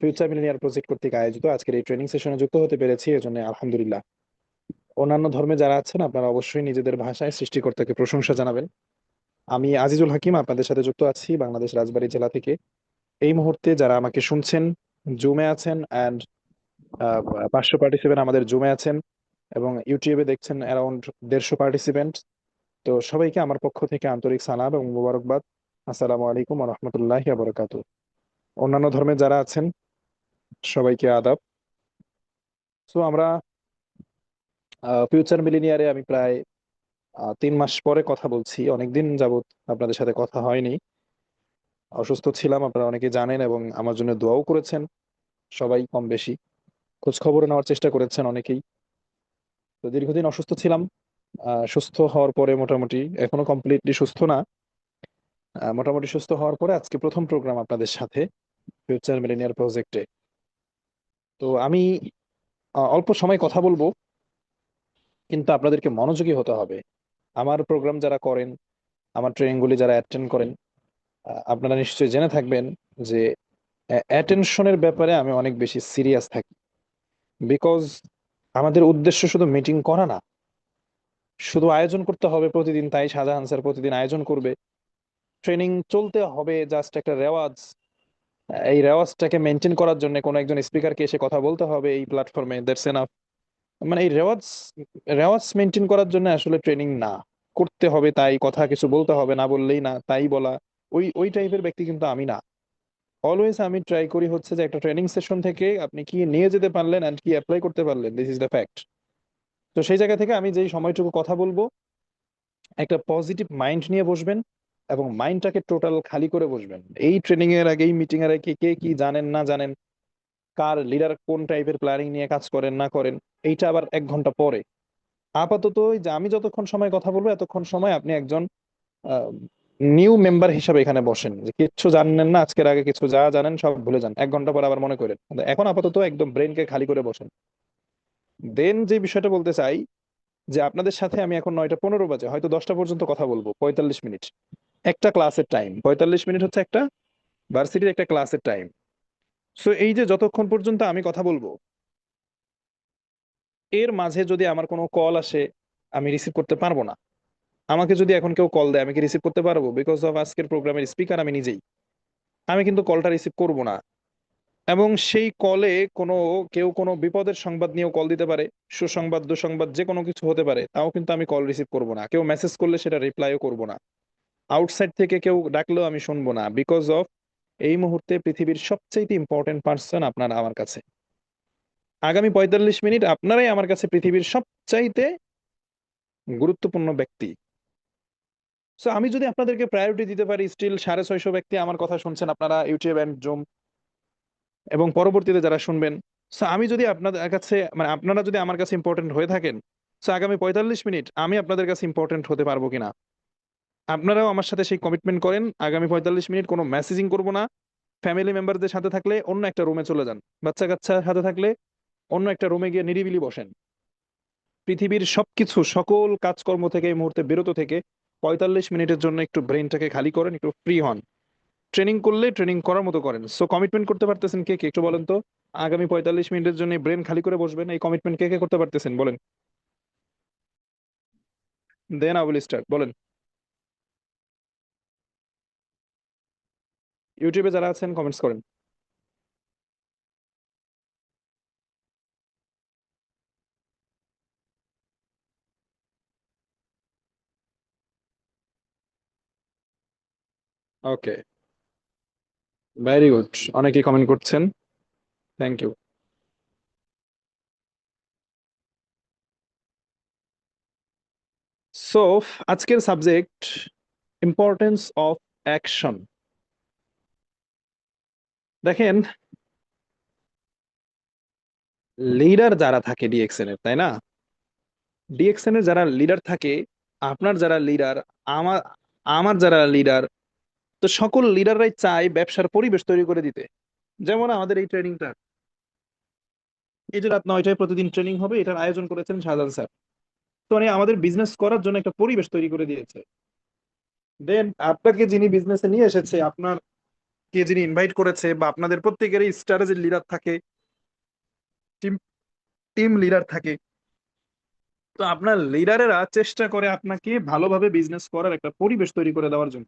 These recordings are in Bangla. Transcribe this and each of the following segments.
ফিউচার মিলেনিয়ার প্রজেক্ট কর্তৃক আয়োজিত আজকের এই ট্রেনিং সেশনে যুক্ত হতে পেরেছি, এজন্য আলহামদুলিল্লাহ। অন্যান্য ধর্মে যারা আছেন আপনারা অবশ্যই নিজেদের ভাষায় সৃষ্টিকর্তাকে প্রশংসা জানাবেন। আমি আজিজুল হাকিম আপনাদের সাথে যুক্ত আছি বাংলাদেশ রাজবাড়ী জেলা থেকে। এই মুহূর্তে যারা আমাকে শুনছেন জুমে আছেন অ্যান্ড 500 পার্টিসিপেন্ট আমাদের জুমে আছেন, এবং ইউটিউবে দেখছেন অ্যারাউন্ড 150 পার্টিসিপেন্ট। তো সবাইকে আমার পক্ষ থেকে আন্তরিক সালাম এবং মোবারকবাদ। আসসালামু আলাইকুম ওয়া রাহমাতুল্লাহি ওয়া বারাকাতুহু। অন্যান্য ধর্মে যারা আছেন সবাইকে আদাব। সো আমরা ফিউচার মিলিনিয়ারে আমি প্রায় 3 মাস পরে কথা বলছি। অনেকদিন যাবত আপনাদের সাথে কথা হয়নি, অসুস্থ ছিলাম, আপনারা অনেকে জানেন, এবং আমার জন্য দোয়াও করেছেন সবাই কম বেশি, খোঁজ খবর নেওয়ার চেষ্টা করেছেন অনেকেই। তো দীর্ঘদিন অসুস্থ ছিলাম। সুস্থ হওয়ার পরে মোটামুটি, এখনো কমপ্লিটলি সুস্থ না, মোটামুটি সুস্থ হওয়ার পরে আজকে প্রথম প্রোগ্রাম আপনাদের সাথে ফিউচার মিলেনিয়ার প্রজেক্টে। তো আমি অল্প সময় কথা বলবো, কিন্তু আপনাদেরকে মনোযোগী হতে হবে। আমার প্রোগ্রাম যারা করেন, আমার ট্রেনিং গুলি যারা অ্যাটেন্ড করেন, আপনারা নিশ্চয়ই জেনে থাকবেন যে অ্যাটেনশনের ব্যাপারে আমি অনেক বেশি সিরিয়াস থাকি। বিকজ আমাদের উদ্দেশ্য শুধু মিটিং করা না, শুধু আয়োজন করতে হবে প্রতিদিন, তাই শাহজাহান স্যার প্রতিদিন আয়োজন করবে, ট্রেনিং চলতে হবে জাস্ট একটা রেওয়াজ। এই রেওয়াজটাকে মেনটেন করার জন্য কোনো একজন স্পিকারকে এসে কথা বলতে হবে এই প্ল্যাটফর্মে, দ্যাটস এনাফ। মানে এই রেওয়াজ রেওয়াজ মেনটেন করার জন্য আসলে ট্রেনিং না, করতে হবে তাই, কথা কিছু বলতে হবে, না বললেই না তাই বলা, ওই ওই টাইপের ব্যক্তি কিন্তু আমি না। অলওয়েজ আমি ট্রাই করি হচ্ছে যে একটা ট্রেনিং সেশন থেকে আপনি কি নিয়ে যেতে পারলেন এন্ড কি অ্যাপ্লাই করতে পারলেন, দিস ইজ দ্য ফ্যাক্ট। তো সেই জায়গা থেকে আমি যেই সময়টুকু কথা বলবো, একটা পজিটিভ মাইন্ড নিয়ে বসবেন এবং মাইন্ডটাকে টোটাল খালি করে বসবেন। এই ট্রেনিং এর আগে, এই মিটিং এর আগে কে কি জানেন না জানেন, কার লিডার কোন টাইপের প্ল্যানিং নিয়ে কাজ করেন না করেন, এইটা আবার 1 ঘন্টা পরে। আপাতত ওই যে আমি যতক্ষণ সময় কথা বলবো এতক্ষণ সময় আপনি একজন নিউ মেম্বার হিসাবে এখানে বসেন, যে কিচ্ছু জানেন না, আজকের আগে কিছু যা জানেন সব ভুলে যান, 1 ঘন্টা পর আবার মনে করেন। কিন্তু এখন আপাতত একদম ব্রেনকে খালি করে বসেন। দেন যে বিষয়টা বলতে চাই, যে আপনাদের সাথে আমি এখন 9টা 15 বাজে, হয়তো 10টা পর্যন্ত কথা বলবো, 45 মিনিট একটা ক্লাসের টাইম, 45 মিনিট হচ্ছে একটা ভার্সিটির একটা ক্লাসের টাইম। সো এই যে যতক্ষণ পর্যন্ত আমি কথা বলবো, এর মাঝে যদি আমার কোনো কল আসে আমি রিসিভ করতে পারবো না। আমাকে যদি এখন কেউ কল দেয় আমি কি রিসিভ করতে পারবো? বিকজ অফ আজকের প্রোগ্রামের স্পিকার আমি নিজেই, আমি কিন্তু কলটা রিসিভ করব না। এবং সেই কলে কোনো কেউ কোনো বিপদের সংবাদ নিয়েও কল দিতে পারে, সুসংবাদ দুঃসংবাদ যে কোনো কিছু হতে পারে, তাও কিন্তু আমি কল রিসিভ করব না। কেউ মেসেজ করলে সেটা রিপ্লাইও করব না। আউটসাইড থেকে কেউ ডাকলেও আমি শুনবো না, বিকজ অফ এই মুহূর্তে পৃথিবীর সবচেয়ে ইম্পর্টেন্ট পার্সন আপনারা আমার কাছে। আগামী 45 মিনিট আপনারাই আমার কাছে পৃথিবীর সবচাইতে গুরুত্বপূর্ণ ব্যক্তি। সো আমি যদি আপনাদেরকে প্রায়োরিটি দিতে পারি, স্টিল 650 ব্যক্তি আমার কথা শুনছেন আপনারা ইউটিউব এন্ড জুম, এবং পরবর্তীতে যারা শুনবেন। সো আমি যদি আপনাদের কাছে, মানে আপনারা যদি আমার কাছে ইম্পর্টেন্ট হয়ে থাকেন, সো আগামী 45 মিনিট আমি আপনাদের কাছে ইম্পর্টেন্ট হতে পারবো কিনা আপনারাও আমার সাথে সেই কমিটমেন্ট করেন। আগামী 45 মিনিট কোনো মেসেজিং করব না। ফ্যামিলি মেম্বারদের সাথে থাকলে অন্য একটা রুমে চলে যান, বাচ্চা কাচ্চার সাথে থাকলে অন্য একটা রুমে গিয়ে নিরিবিলি বসেন। পৃথিবীর সবকিছু সকল কাজকর্ম থেকে এই মুহূর্তে বিরত থেকে 45 মিনিটের জন্য একটু ব্রেনটাকে খালি করেন, একটু ফ্রি হন। ট্রেনিং করলে ট্রেনিং করার মতো করেন। সো কমিটমেন্ট করতে পারতেছেন কে কে একটু বলেন তো? আগামী 45 মিনিটের জন্য ব্রেন খালি করে বসবেন, এই কমিটমেন্ট কে কে করতে পারতেছেন বলেন? দেন আই উইল স্টার্ট, বলেন। ইউটিউবে যারা আছেন কমেন্টস করেন। ওকে, ভেরি গুড, অনেকেই কমেন্ট করছেন, থ্যাংক ইউ। সো আজকের সাবজেক্ট, ইম্পর্টেন্স অফ অ্যাকশন। দেখেন, লিডার যারা থাকে ডিএক্সএন এর, তাই না? ডিএক্সএন এর যারা লিডার থাকে, আপনার যারা লিডার, আমার আমার যারা লিডার, তো সকল লিডাররাই চায় ব্যবসার পরিবেশ তৈরি করে দিতে। যেমন আমাদের এই ট্রেনিংটা, এই যে রাত 9টায় প্রতিদিন ট্রেনিং হবে, এটার আয়োজন করেছেন শাহজাহান স্যার। তো মানে আমাদের বিজনেস করার জন্য একটা পরিবেশ তৈরি করে দিয়েছে। দেন আপনাকে যিনি বিজনেসে নিয়ে এসেছে, আপনার কে যিনি ইনভাইট করেছে, বা আপনাদের প্রত্যেকেরই স্ট্র্যাটেজি লিডার থাকে, টিম টিম লিডার থাকে। তো আপনার লিডারেরা চেষ্টা করে আপনাকে ভালোভাবে বিজনেস করার একটা পরিবেশ তৈরি করে দেওয়ার জন্য,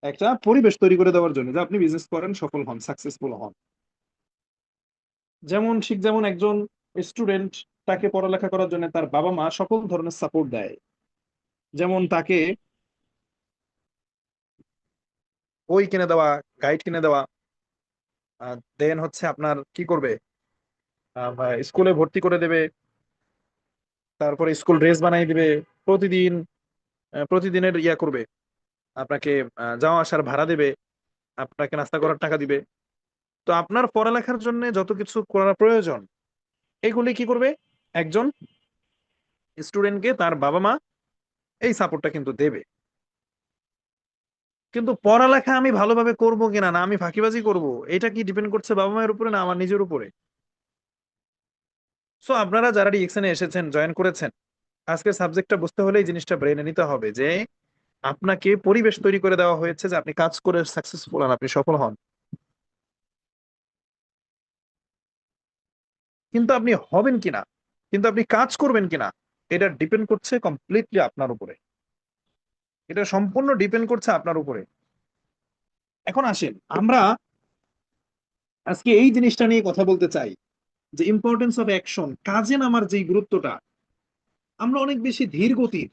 একটা পরিবেশ তৈরি করে দেওয়ার জন্য যে আপনি বিজনেস করেন, সফল হন, সাকসেসফুল হন। যেমন ঠিক যেমন একজন স্টুডেন্ট, তাকে পড়ালেখা করার জন্য তার বাবা মা সকল ধরনের সাপোর্ট দেয়। যেমন তাকে বই কিনে দেওয়া, গাইড কিনে দেওয়া, দেন হচ্ছে আপনার কি করবে, স্কুলে ভর্তি করে দেবে, তারপরে স্কুল ড্রেস বানিয়ে দিবে, প্রতিদিন প্রতিদিনের ইয়া করবে, আপনাকে যাওয়া আসার ভাড়া দেবে, আপনাকে নাস্তা করার টাকা দিবে। তো আপনার পড়ালেখার জন্য যত কিছু করা প্রয়োজন, এগুলি কি করবে, একজন স্টুডেন্টকে তার বাবা মা এই সাপোর্টটা কিন্তু দেবে। কিন্তু পড়ালেখা আমি ভালোভাবে করব কিনা, না আমি ফাঁকিবাজি করব, এটা কি ডিপেন্ড করছে বাবা মায়ের উপরে না আমার নিজের উপরে? সো আপনারা যারা ডিএক্সএনে এসেছেন, জয়েন করেছেন, আজকের সাবজেক্টটা বুঝতে হলে এই জিনিসটা ব্রেনে নিতে হবে যে আপনাকে পরিবেশ তৈরি করে দেওয়া হয়েছে যে আপনি কাজ করে সাকসেসফুল হন, আপনি সফল হন। কিন্তু আপনি হবেন কিনা, কিন্তু আপনি কাজ করবেন কিনা, এটা ডিপেন্ড করছে কমপ্লিটলি আপনার উপরে। এটা সম্পূর্ণ ডিপেন্ড করছে আপনার উপরে। এখন আসেন আমরা আজকে এই জিনিসটা নিয়ে কথা বলতে চাই, যে ইম্পর্টেন্স অফ অ্যাকশন, কাজে নামার যে গুরুত্বটা। আমরা অনেক বেশি ধীর গতির,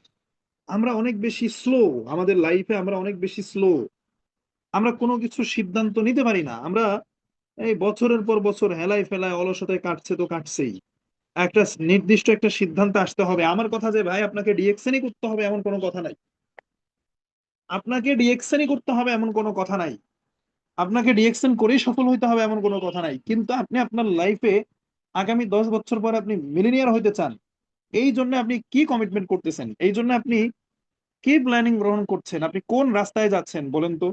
আমরা অনেক বেশি স্লো, আমাদের লাইফে আমরা অনেক বেশি স্লো। আমরা কোনো কিছু সিদ্ধান্ত নিতে পারি না। আমরা এই বছরের পর বছর হেলায় ফেলায় অলসতায় কাটছে তো কাটছেই। একটা নির্দিষ্ট একটা সিদ্ধান্তে আসতে হবে। আমার কথা যে ভাই আপনাকে ডিএক্সএনই করতে হবে এমন কোনো কথা নাই। আপনাকে ডিএক্সএনই করতে হবে এমন কোনো কথা নাই। আপনাকে ডিএক্সএন করেই সফল হইতে হবে এমন কোনো কথা নাই। কিন্তু আপনি আপনার লাইফে আগামী 10 বছর পরে আপনি মিলিনিয়ার হইতে চান, এই জন্য আপনি কি কমিটমেন্ট করতেছেন, এই জন্য আপনি কি প্ল্যানিং গ্রহণ করছেন, আপনি কোন রাস্তায় যাচ্ছেন বলেন তো?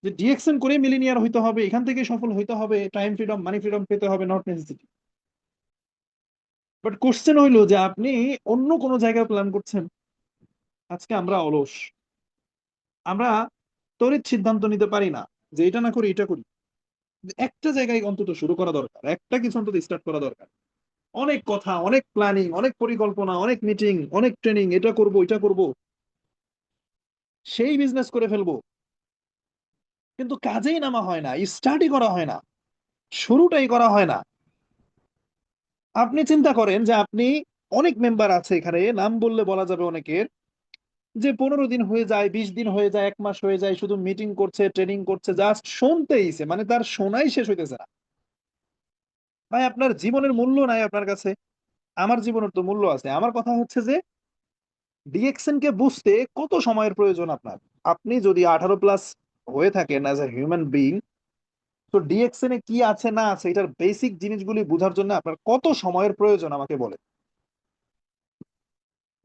যে ডিএক্সএন করে মিলিনিয়ার হইতে হবে, এখান থেকে সফল হইতে হবে, টাইম ফ্রিডম মানি ফ্রিডম পেতে হবে, নট নেসেসিটি। বাট কোশ্চেন হইলো যে আপনি অন্য কোনো জায়গায় প্ল্যান করছেন। আজকে আমরা অলস, আমরা তড়িৎ সিদ্ধান্ত নিতে পারি না যে এটা না করি এটা করি। একটা জায়গায় অন্তত শুরু করা দরকার, একটা কিছু অন্তত স্টার্ট করা দরকার। অনেক কথা, অনেক প্ল্যানিং, অনেক পরিকল্পনা, অনেক মিটিং, অনেক ট্রেনিং, এটা করব এটা করব, সেই বিজনেস করে ফেলবো, কিন্তু কাজেই নামা হয় না, স্টার্টই করা হয় না, শুরুটাই করা হয় না। আপনি চিন্তা করেন যে আপনি, অনেক মেম্বার আছে এখানে, নাম বললে বলা যাবে অনেকের, যে 15 দিন হয়ে যায়, 20 দিন হয়ে যায়, 1 মাস হয়ে যায়, শুধু মিটিং করছে, ট্রেনিং করছে, জাস্ট শুনতেইছে, মানে তার শোনাই শেষ হইতেছে না। ভাই আপনার জীবনের মূল্য নাই আপনার কাছে? আমার জীবনের তো মূল্য আছে। আমার কথা হচ্ছে যে ডিএক্সএন কে বুঝতে কত সময়ের প্রয়োজন আপনার। আপনি যদি 18+ হয়ে থাকেন অ্যাজ এ হিউম্যান বিইং, তো ডিএক্সএন এ কি আছে না আছে এটার বেসিক জিনিসগুলি বোঝার জন্য আপনার কত সময়ের প্রয়োজন আমাকে বলে।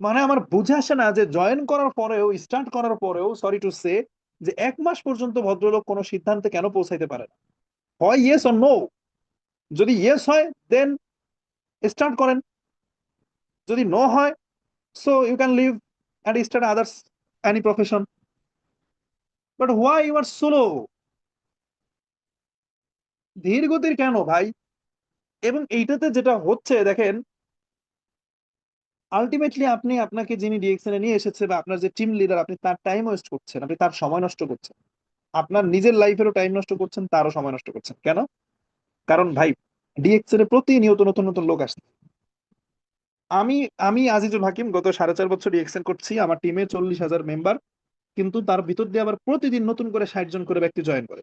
মানে আমার বুঝে আসে না যে জয়েন করার পরেও, স্টার্ট করার পরেও, সরি টু সে, যে 1 মাস পর্যন্ত ভদ্রলোক কোনো সিদ্ধান্তে কেন পৌঁছাইতে পারে না। হয় ইয়েস অর নো। যদি ইয়েস হয় দেন স্টার্ট করেন, যদি নো হয় so you can leave and start others any profession. But why you are slow? ধীর গতির কেন ভাই? এবং এইটাতে যেটা হচ্ছে দেখেন, আলটিমেটলি আপনি, আপনাকে যিনি ডিএক্সএন এ নিয়ে এসেছে বা আপনার যে টিম লিডার, আপনি তার টাইম ওয়েস্ট করছেন, আপনি তার সময় নষ্ট করছেন। আপনার নিজের লাইফেরও টাইম নষ্ট করছেন, তারও সময় নষ্ট করছেন। কেন? কারণ ভাই ডিএক্সএন এ প্রতিনিয়ত নতুন নতুন লোক আসছে। আমি আমি আজিজুল হাকিম গত 4.5 বছর ডিএক্সএন করছি, আমার টিমে 40,000 মেম্বার, কিন্তু তার ভিতর দিয়ে আবার প্রতিদিন নতুন করে 60 জন করে ব্যক্তি জয়েন করে।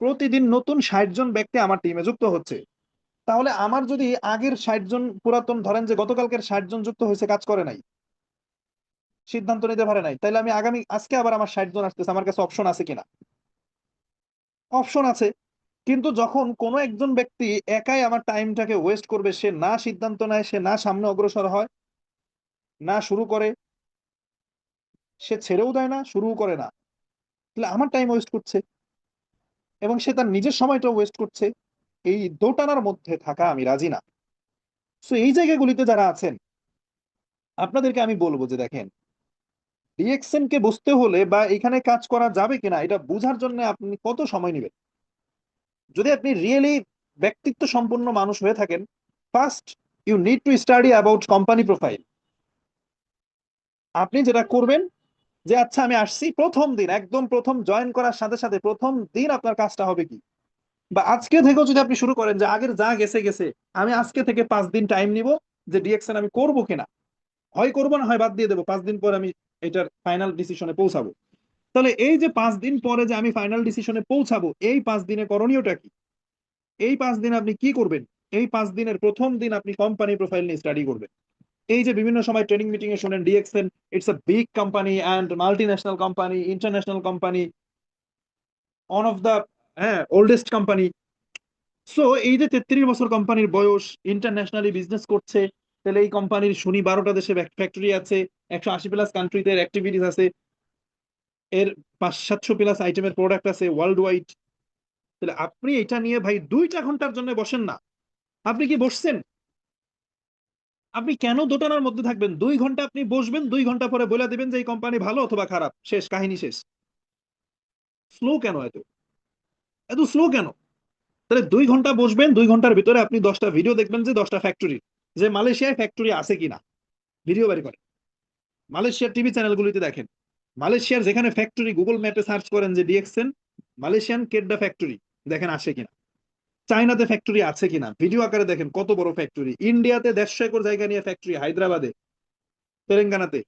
প্রতিদিন নতুন 60 জন ব্যক্তি আমার টিমে যুক্ত হচ্ছে। তাহলে আমার যদি আগের 60 জন পুরাতন, ধরেন যে গতকালকের 60 জন যুক্ত হয়েছে, কাজ করে নাই, সিদ্ধান্ত নিতে পারে নাই, তাহলে আমি আগামী আজকে আবার আমার 60 জন আসতেছে, আমার কাছে অপশন আছে কিনা? অপশন আছে। কিন্তু যখন কোনো একজন ব্যক্তি একাই আমার টাইমটাকে ওয়েস্ট করবে, সে না সিদ্ধান্ত নেয়, সে না সামনে অগ্রসর হয়, না শুরু করে, সে ছেড়েও দেয় না, শুরুও করে না, তাহলে আমার টাইম ওয়েস্ট করছে এবং সে তার নিজের সময়টা ওয়েস্ট করছে। এই দোটানার মধ্যে থাকা আমি রাজি না। সো এই জায়গাগুলিতে যারা আছেন, আপনাদেরকে আমি বলবো যে দেখেন, ডিএক্সএন কে বুঝতে হলে বা এখানে কাজ করা যাবে কিনা এটা বোঝার জন্য আপনি কত সময় নেবেন? যদি আপনি রিয়েলি ব্যক্তিত্ব সম্পন্ন মানুষ হয়ে থাকেন, first you need to study about company profile. আপনি যেটা করবেন যে আচ্ছা আমি আসছি, প্রথম দিন একদম প্রথম জয়েন করার সাথে সাথে প্রথম দিন আপনার কাজটা হবে কি, বা আজকে থেকেও যদি আপনি শুরু করেন যে আগের যা গেছে গেছে, আমি আজকে থেকে 5 দিন টাইম নিব যে ডিএক্সএন আমি করবো কিনা, হয় করবো না হয় বাদ দিয়ে দেবো, 5 দিন পরে আমি এটার ফাইনাল ডিসিশনে পৌঁছাবো। তাহলে এই যে 5 দিন পরে যে আমি ফাইনাল ডিসিশনে পৌঁছাবো, এই 5 দিনে করণীয়টা কি? এই 5 দিনে আপনি কি করবেন? এই 5 দিনের প্রথম দিন আপনি কোম্পানি প্রোফাইল নিয়ে স্টাডি করবেন। এই যে বিভিন্ন সময় ট্রেনিং মিটিং এ শুনেন DXN it's a big company and multi national company, international company, one of the, হ্যাঁ, ওল্ডেস্ট কোম্পানি। সো এই যে 33 বছর কোম্পানির বয়স, ইন্টারন্যাশনালি বিজনেস করছে, তাহলে এই কোম্পানির শুনি 12টা দেশে ফ্যাক্টরি আছে, 180 প্লাস কান্ট্রিতে অ্যাক্টিভিটিস আছে, এর 500-700 প্লাস আইটেমের প্রোডাক্ট আছে ওয়ার্ল্ড ওয়াইড। তাহলে আপনি এটা নিয়ে ভাই 2টা ঘন্টার জন্য বসেন না। আপনি কি বসছেন? আপনি কেন দোটানার মধ্যে থাকবেন? 2 ঘন্টা আপনি বসবেন, 2 ঘন্টা পরে বলে দিবেন যে এই কোম্পানি ভালো অথবা খারাপ, শেষ কাহিনী শেষ। স্লো কেন এত? এত স্লো কেন? তাহলে 2 ঘন্টা বসবেন, 2 ঘন্টার ভিতরে আপনি 10টা ভিডিও দেখবেন যে 10টা ফ্যাক্টরি, যে মালয়েশিয়ায় ফ্যাক্টরি আছে কিনা, ভিডিও বের করেন। মালয়েশিয়ার টিভি চ্যানেলগুলিতে দেখেন, মালয়েশিয়ার যেখানে ফ্যাক্টরি গুগল ম্যাপে সার্চ করেন যে ডিএক্সএন মালয়েশিয়ান কেডা ফ্যাক্টরি, দেখেন আসে কিনা। চায়নাতে ফ্যাক্টরি আছে কিনা ভিডিও আকারে দেখেন, কত বড় ফ্যাক্টরি। ইন্ডিয়াতে 150 একর জায়গা নিয়ে ফ্যাক্টরি, হায়দ্রাবাদে, তেলেঙ্গানাতে,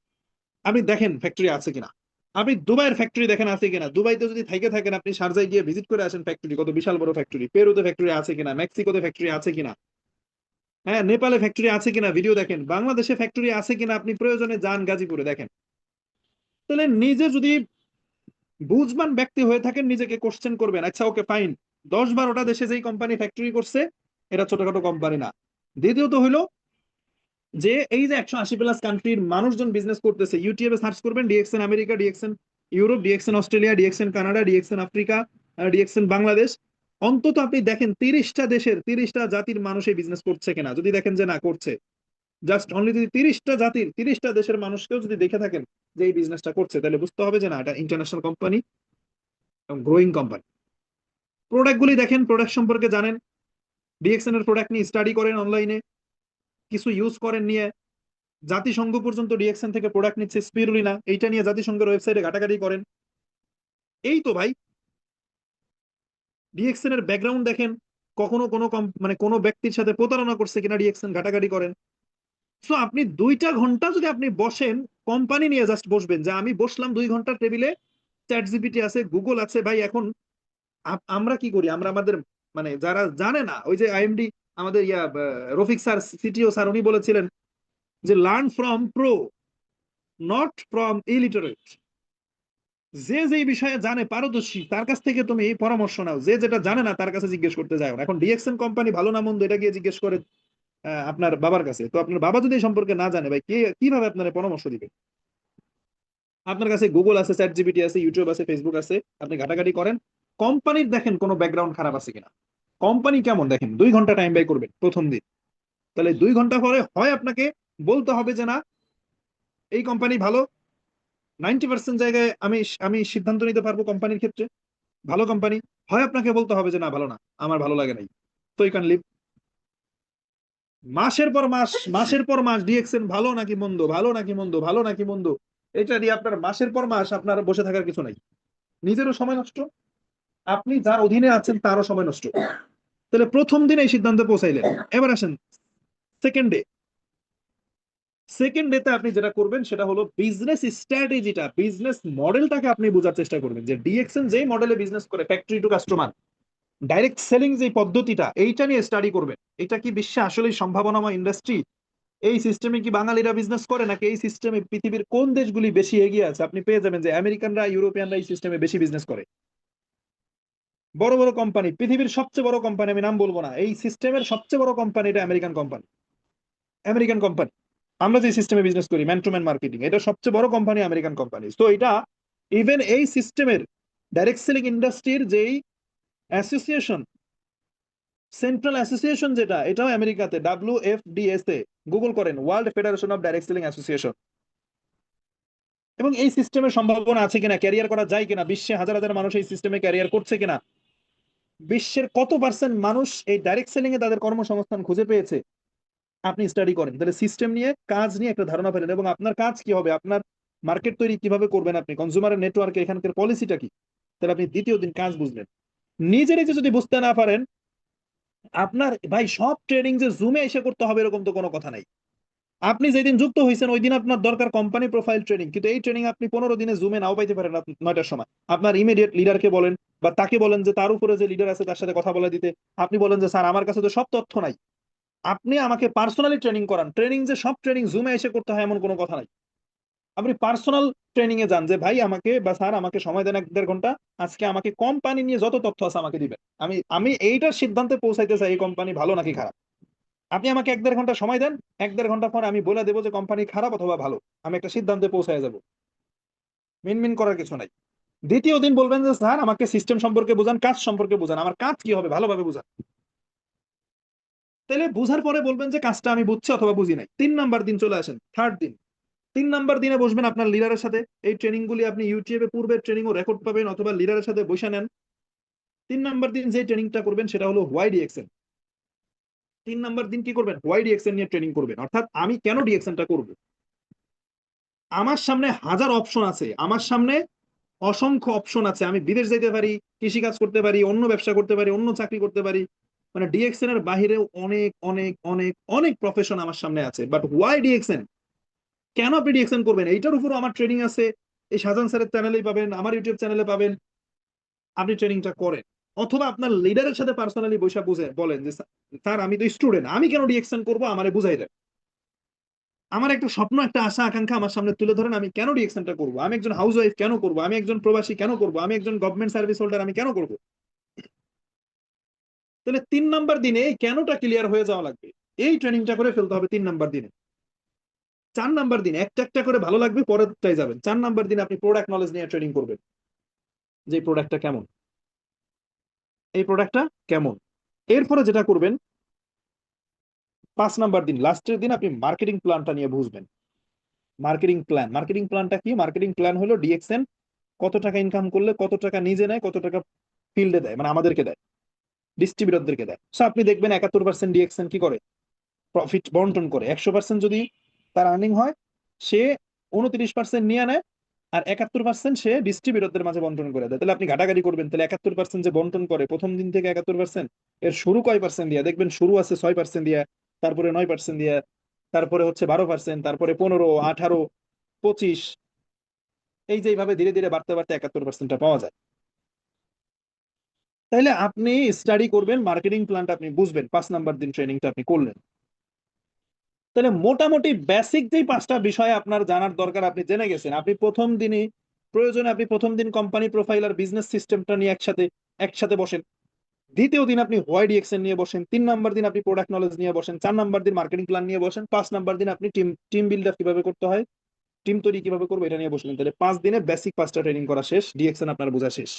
আপনি দেখেন ফ্যাক্টরি আছে কিনা। আপনি দুবাইয়ের ফ্যাক্টরি দেখেন আছে কিনা। দুবাইতে যদি থেকে থাকেন আপনি শারজায় গিয়ে ভিজিট করে আসেন ফ্যাক্টরি, কত বিশাল বড় ফ্যাক্টরি। পেরুতে ফ্যাক্টরি আছে কিনা, মেক্সিকোতে ফ্যাক্টরি আছে কিনা, হ্যাঁ, নেপালে ফ্যাক্টরি আছে কিনা ভিডিও দেখেন। বাংলাদেশে ফ্যাক্টরি আছে কিনা আপনি প্রয়োজনে যান গাজীপুরে দেখেন। তাহলে নিজে যদি বুঝবান ব্যক্তি হয়ে থাকেন, নিজেকে কোশ্চেন করবেন, আচ্ছা ওকে ফাইন, 10-12টা দেশে যেই কোম্পানি ফ্যাক্টরি করছে, এটা ছোটখাটো কোম্পানি না। দ্বিতীয়ত হইলো যে এই যে 180 প্লাস কান্ট্রির মানুষজন বিজনেস করতেছে, ইউটিউবে সার্চ করবেন DXN America, DXN Europe, DXN Australia, DXN Canada, DXN Africa, DXN Bangladesh. অন্তত আপনি দেখেন 30টা দেশের 30টা জাতির মানুষ এই বিজনেস করছে কিনা। যদি দেখেন যে না করছে, জাস্ট অনলি যদি 30টা জাতির 30টা দেশের মানুষকেও যদি দেখে থাকেন যে এই বিজনেসটা করছে, তাহলে বুঝতে হবে যে না এটা ইন্টারন্যাশনাল কোম্পানি এবং গ্রোয়িং কোম্পানি। প্রোডাক্ট গুলি দেখেন, প্রোডাক্ট সম্পর্কে জানেন, ডিএক্সএন এর প্রোডাক্ট নিয়ে স্টাডি করেন অনলাইনে, কিছু ইউজ করেন নিয়ে। জাতিসংঘ পর্যন্ত ডিএক্সএন থেকে প্রোডাক্ট নিচ্ছে, স্পিরুলিনা, এইটা নিয়ে জাতিসংঘের ওয়েবসাইটে ঘাটাঘাটি করেন। এই তো ভাই, ডিএক্সএন এর ব্যাকগ্রাউন্ড দেখেন, কখনো কোনো মানে কোনো ব্যক্তির সাথে প্রতারণা করছে কিনা ডিএক্সএন ঘাটাঘাটি করেন। সো আপনি 2টা ঘন্টা যদি আপনি বসেন, কোম্পানি নিয়ে জাস্ট বসবেন, যে আমি বসলাম 2 ঘন্টা টেবিলে, চ্যাট জিপিটি আছে, গুগল আছে। ভাই এখন আমরা কি করি, আমরা আমাদের মানে যারা জানে না, ওই যে আইএমডি আমাদের রফিক স্যার, সিটিও স্যার, উনি বলেছিলেন যে learn from pro, not from illiterate. যে যেই বিষয়ে জানে পারদর্শী তার কাছ থেকে তুমি এই পরামর্শ নাও, যে যেটা জানে না তার কাছে জিজ্ঞেস করতে যাও না। এখন ডিএক্সএন কোম্পানি ভালো না মন্দ এটা গিয়ে জিজ্ঞেস করে আপনার বাবার কাছে, তো আপনার বাবা যদি এই সম্পর্কে না জানে ভাই কে কিভাবে আপনার পরামর্শ দিবে? আপনার কাছে গুগল আছে, চ্যাট জিপিটি আছে, ইউটিউব আছে, ফেসবুক আছে, আপনি ঘাটাঘাটি করেন। কোম্পানির দেখেন কোনো ব্যাকগ্রাউন্ড খারাপ আছে কিনা, কোম্পানি কেমন দেখেন, 2 ঘন্টা টাইম ব্যয় করবেন প্রথম দিন। তাহলে 2 ঘন্টা পরে হয় আপনাকে বলতে হবে যে না এই কোম্পানি ভালো, 90% জায়গায় আমি আমি সিদ্ধান্ত নিতে পারবো কোম্পানির ক্ষেত্রে, ভালো কোম্পানি। হয় আপনাকে বলতে হবে যে না ভালো না, আমার ভালো লাগে নাই, তো ইউ ক্যান লিভ। মাসের পর মাস, মাসের পর মাস ডিএক্সএন ভালো নাকি মন্দ, ভালো নাকি মন্দ, ভালো নাকি মন্দ, এটা নিয়ে আপনার মাসের পর মাস আপনার বসে থাকার কিছু নাই। নিজেরও সময় নষ্ট, আপনি যার অধীনে আছেন তারও সময় নষ্ট। তাহলে প্রথম দিন এই সিদ্ধান্তে পৌঁছাইলেন। এবার আসেন সেকেন্ড ডে। সেকেন্ড ডেতে আপনি যেটা করবেন সেটা হলো বিজনেস স্ট্র্যাটেজিটা, বিজনেস মডেলটাকে আপনি বোঝার চেষ্টা করবেন, যে ডিএক্সএন যেই মডেলে বিজনেস করে, factory to customer, direct selling যে পদ্ধতিটা, এইটা নিয়ে স্টাডি করবেন। এটা কি বিশ্বে আসলেই সম্ভাবনাময় ইন্ডাস্ট্রি? এই সিস্টেমে কি বাঙালিরা বিজনেস করে, নাকি এই সিস্টেমে পৃথিবীর কোন দেশগুলি বেশি এগিয়ে আছে? আপনি পেয়ে যাবেন যে আমেরিকানরা, ইউরোপিয়ানরা এই সিস্টেমে বেশি বিজনেস করে। বড় বড় কোম্পানি, পৃথিবীর সবচেয়ে বড় কোম্পানি, আমি নাম বলবো না, এই সিস্টেমের সবচেয়ে বড় কোম্পানি এটা আমেরিকান কোম্পানি। আমেরিকান কোম্পানি, আমরা যে সিস্টেমে বিজনেস করি ম্যান টু ম্যান মার্কেটিং, এটা সবচেয়ে বড় কোম্পানি আমেরিকান কোম্পানি। তো এটা ইভেন এই সিস্টেমের ডাইরেক্ট সেলিং ইন্ডাস্ট্রির যেই অ্যাসোসিয়েশন, সেন্ট্রাল অ্যাসোসিয়েশন যেটা, এটাও আমেরিকাতে, WFDSA, গুগল করেন, world federation of direct selling association. এবং এই সিস্টেমের সম্ভাবনা আছে কিনা, ক্যারিয়ার করা যায় কিনা, বিশ্বে হাজার হাজার মানুষ এই সিস্টেমে ক্যারিয়ার করছে কিনা, বিশ্বের কত পার্সেন্ট মানুষ এই ডাইরেক্ট সেলিং এ তাদের কর্মসংস্থান খুঁজে পেয়েছে, আপনি স্টাডি করেন, তাহলে সিস্টেম নিয়ে কাজ নিয়ে একটা ধারণা পেলেন। এবং আপনার কাজ কি হবে, আপনার মার্কেট তৈরি কিভাবে করবেন, আপনি কনজিউমার নেটওয়ার্কে এখানকার পলিসিটা কি, তাহলে আপনি দ্বিতীয় দিন কাজ বুঝলেন। নিজের যে যদি বুঝতে না পারেন, আপনার ভাই সব ট্রেনিং যে জুমে এসে করতে হবে এরকম তো কোনো কথা নাই। আপনি যেদিন যুক্ত হয়েছেন ওই দিন আপনার দরকার কোম্পানি প্রোফাইল ট্রেনিং, কিন্তু এই ট্রেনিং আপনি 15 দিনে জুমে নাও পাইতে পারেন। 9টার সময় আপনার ইমিডিয়েট লিডারকে বলেন, বা তাকে বলেন যে তার উপরে যে লিডার আছে তার সাথে কথা বলে দিতে। আপনি বলেন যে স্যার আমার কাছে তো সব তথ্য নাই, আপনি আমাকে পার্সোনালি ট্রেনিং করান। ট্রেনিং যে সব ট্রেনিং জুমে এসে করতে হয় এমন কোনো কথা নাই। আপনি পার্সোনাল ট্রেনিং এ যান, যে ভাই আমাকে বা স্যার আমাকে সময় দেন 1-1.5 ঘন্টা, আজকে আমাকে কোম্পানি নিয়ে যত তথ্য আছে আমাকে দিবেন, আমি আমি এইটার সিদ্ধান্তে পৌঁছাইতে চাই এই কোম্পানি ভালো নাকি খারাপ। আপনি আমাকে 1-1.5 ঘন্টা সময় দেন, 1-1.5 ঘন্টা পর আমি বলে দেবো যে কোম্পানি খারাপ অথবা ভালো, আমি একটা সিদ্ধান্তে পৌঁছায় যাব। মিনমিন করার কিছু নাই। দ্বিতীয় দিন বলবেন যে স্যার আমাকে সিস্টেম সম্পর্কে বোঝান, কাজ সম্পর্কে বোঝান, আমার কাজ কি হবে ভালোভাবে বোঝান। তাহলে বুঝার পরে বলবেন যে কাজটা আমি বুঝছি অথবা বুঝি নাই। 3 নাম্বার দিন চলে আসেন, থার্ড দিন। 3 নাম্বার দিনে বসবেন আপনার লিডারের সাথে। এই ট্রেনিং গুলি আপনি ইউটিউবে পূর্বের ট্রেনিং ও রেকর্ড পাবেন, অথবা লিডারের সাথে বসে নেন। 3 নাম্বার দিন যে ট্রেনিংটা করবেন সেটা হলো হোয়াই ডিএক্সএন। 3 নাম্বার দিন কি করবেন, হোয়াই ডিএক্সএন নিয়ে ট্রেনিং করবেন, অর্থাৎ আমি কেন ডিএক্সএনটা করবো। আমার সামনে হাজার অপশন আছে, আমার সামনে অসংখ্য অপশন আছে, আমি বিদেশ যেতে পারি, কৃষি কাজ করতে পারি, অন্য ব্যবসা করতে পারি, অন্য চাকরি করতে পারি, মানে ডিএক্সএন এর বাহিরেও অনেক অনেক অনেক অনেক প্রফেশন আমার সামনে আছে। বাট ওয়াই ডিএক্সএন, কেন আপনি ডিএক্সএন করবেন, এইটার উপরও আমার ট্রেনিং আছে। এই শাহজাহান স্যারের চ্যানেলেই পাবেন, আমার ইউটিউব চ্যানেলে পাবেন। আপনি ট্রেনিংটা করেন, অথবা আপনার লিডারের সাথে পার্সোনালি বসে বুঝে বলেন যে স্যার আমি তো স্টুডেন্ট, আমি কেন ডিএক্সএন করবো, আমারে বুঝাই দেন। আমার একটা স্বপ্ন, একটা আশা আকাঙ্ক্ষা আমার সামনে তুলে ধরেন, আমি কেন ডিএক্সএনটা করবো, আমি একজন হাউস ওয়াইফ কেন করবো, আমি একজন প্রবাসী কেন করবো, আমি একজন গভর্নমেন্ট সার্ভিস হোল্ডার আমি কেন করবো। তাহলে 3 নাম্বার দিনে এই কেনটা ক্লিয়ার হয়ে যাওয়া লাগবে, এই ট্রেনিংটা করে ফেলতে হবে 3 নাম্বার দিনে। 4 নাম্বার দিন একটা একটা করে ভালো লাগবে, পরেরটাই যাবেন। 4 নাম্বার দিনে আপনি প্রোডাক্ট নলেজ নিয়ে ট্রেনিং করবেন, যে প্রোডাক্টটা কেমন, এই প্রোডাক্টটা কেমন। এরপরে যেটা করবেন, 5 নাম্বার দিন লাস্টের দিন আপনি মার্কেটিং প্ল্যানটা নিয়ে বুঝবেন। মার্কেটিং প্ল্যানটা কি, মার্কেটিং প্ল্যান হলো ডিএক্সএন কত টাকা ইনকাম করলে কত টাকা নিজে নেয়, কত টাকা ফিল্ডে দেয়, মানে আমাদেরকে দেয়, ডিস্ট্রিবিউটরদেরকে দেয়। সো আপনি দেখবেন 71% ডিএক্সএন কি করে, প্রফিট বন্টন করে। 100% যদি তার আর্নিং হয়, সে 29% নিয়ে নেয়, আর 71% সে ডিস্ট্রিবিউটরদের মাঝে বন্টন করে দেয়। তাহলে আপনি ঘাটাঘাটি করবেন, তাহলে 71% যে বন্টন করে প্রথম দিন থেকে 71%, এর শুরু কয় পার্সেন্ট দিয়া, দেখবেন শুরু আছে 6% দিয়া, তারপরে 9% দিয়া, তারপরে হচ্ছে 12%, তারপরে 15, 18, 25, এই যে এইভাবে ধীরে ধীরে বাড়তে বাড়তে 71%টা পাওয়া যায়। তাইলে আপনি স্টাডি করবেন, মার্কেটিং প্ল্যানটা আপনি বুঝবেন, 5 নাম্বার দিন ট্রেনিংটা আপনি করলেন। তাহলে মোটামুটি বেসিক যেই 5টা বিষয় আপনার জানার দরকার আপনি জেনে গেছেন। আপনি প্রথম দিনই প্রয়োজনে আপনি প্রথম দিন কোম্পানি প্রোফাইল আর বিজনেস সিস্টেমটা নিয়ে একসাথে একসাথে বসেন। দ্বিতীয় দিন আপনি হোয়াই ডিএক্সএন নিয়ে বসেন। 3 নাম্বার দিন আপনি প্রোডাক্ট নলেজ নিয়ে বসেন। 4 নাম্বার দিন মার্কেটিং প্ল্যান নিয়ে বসেন। 5 নাম্বার দিন আপনি টিম টিম বিল্ড আপ কিভাবে করতে হয়, টিম তৈরি কিভাবে করবো এটা নিয়ে বসলেন। তাহলে 5 দিনে বেসিক 5টা ট্রেনিং করা শেষ, ডিএক্সএন আপনার বোঝা শেষ।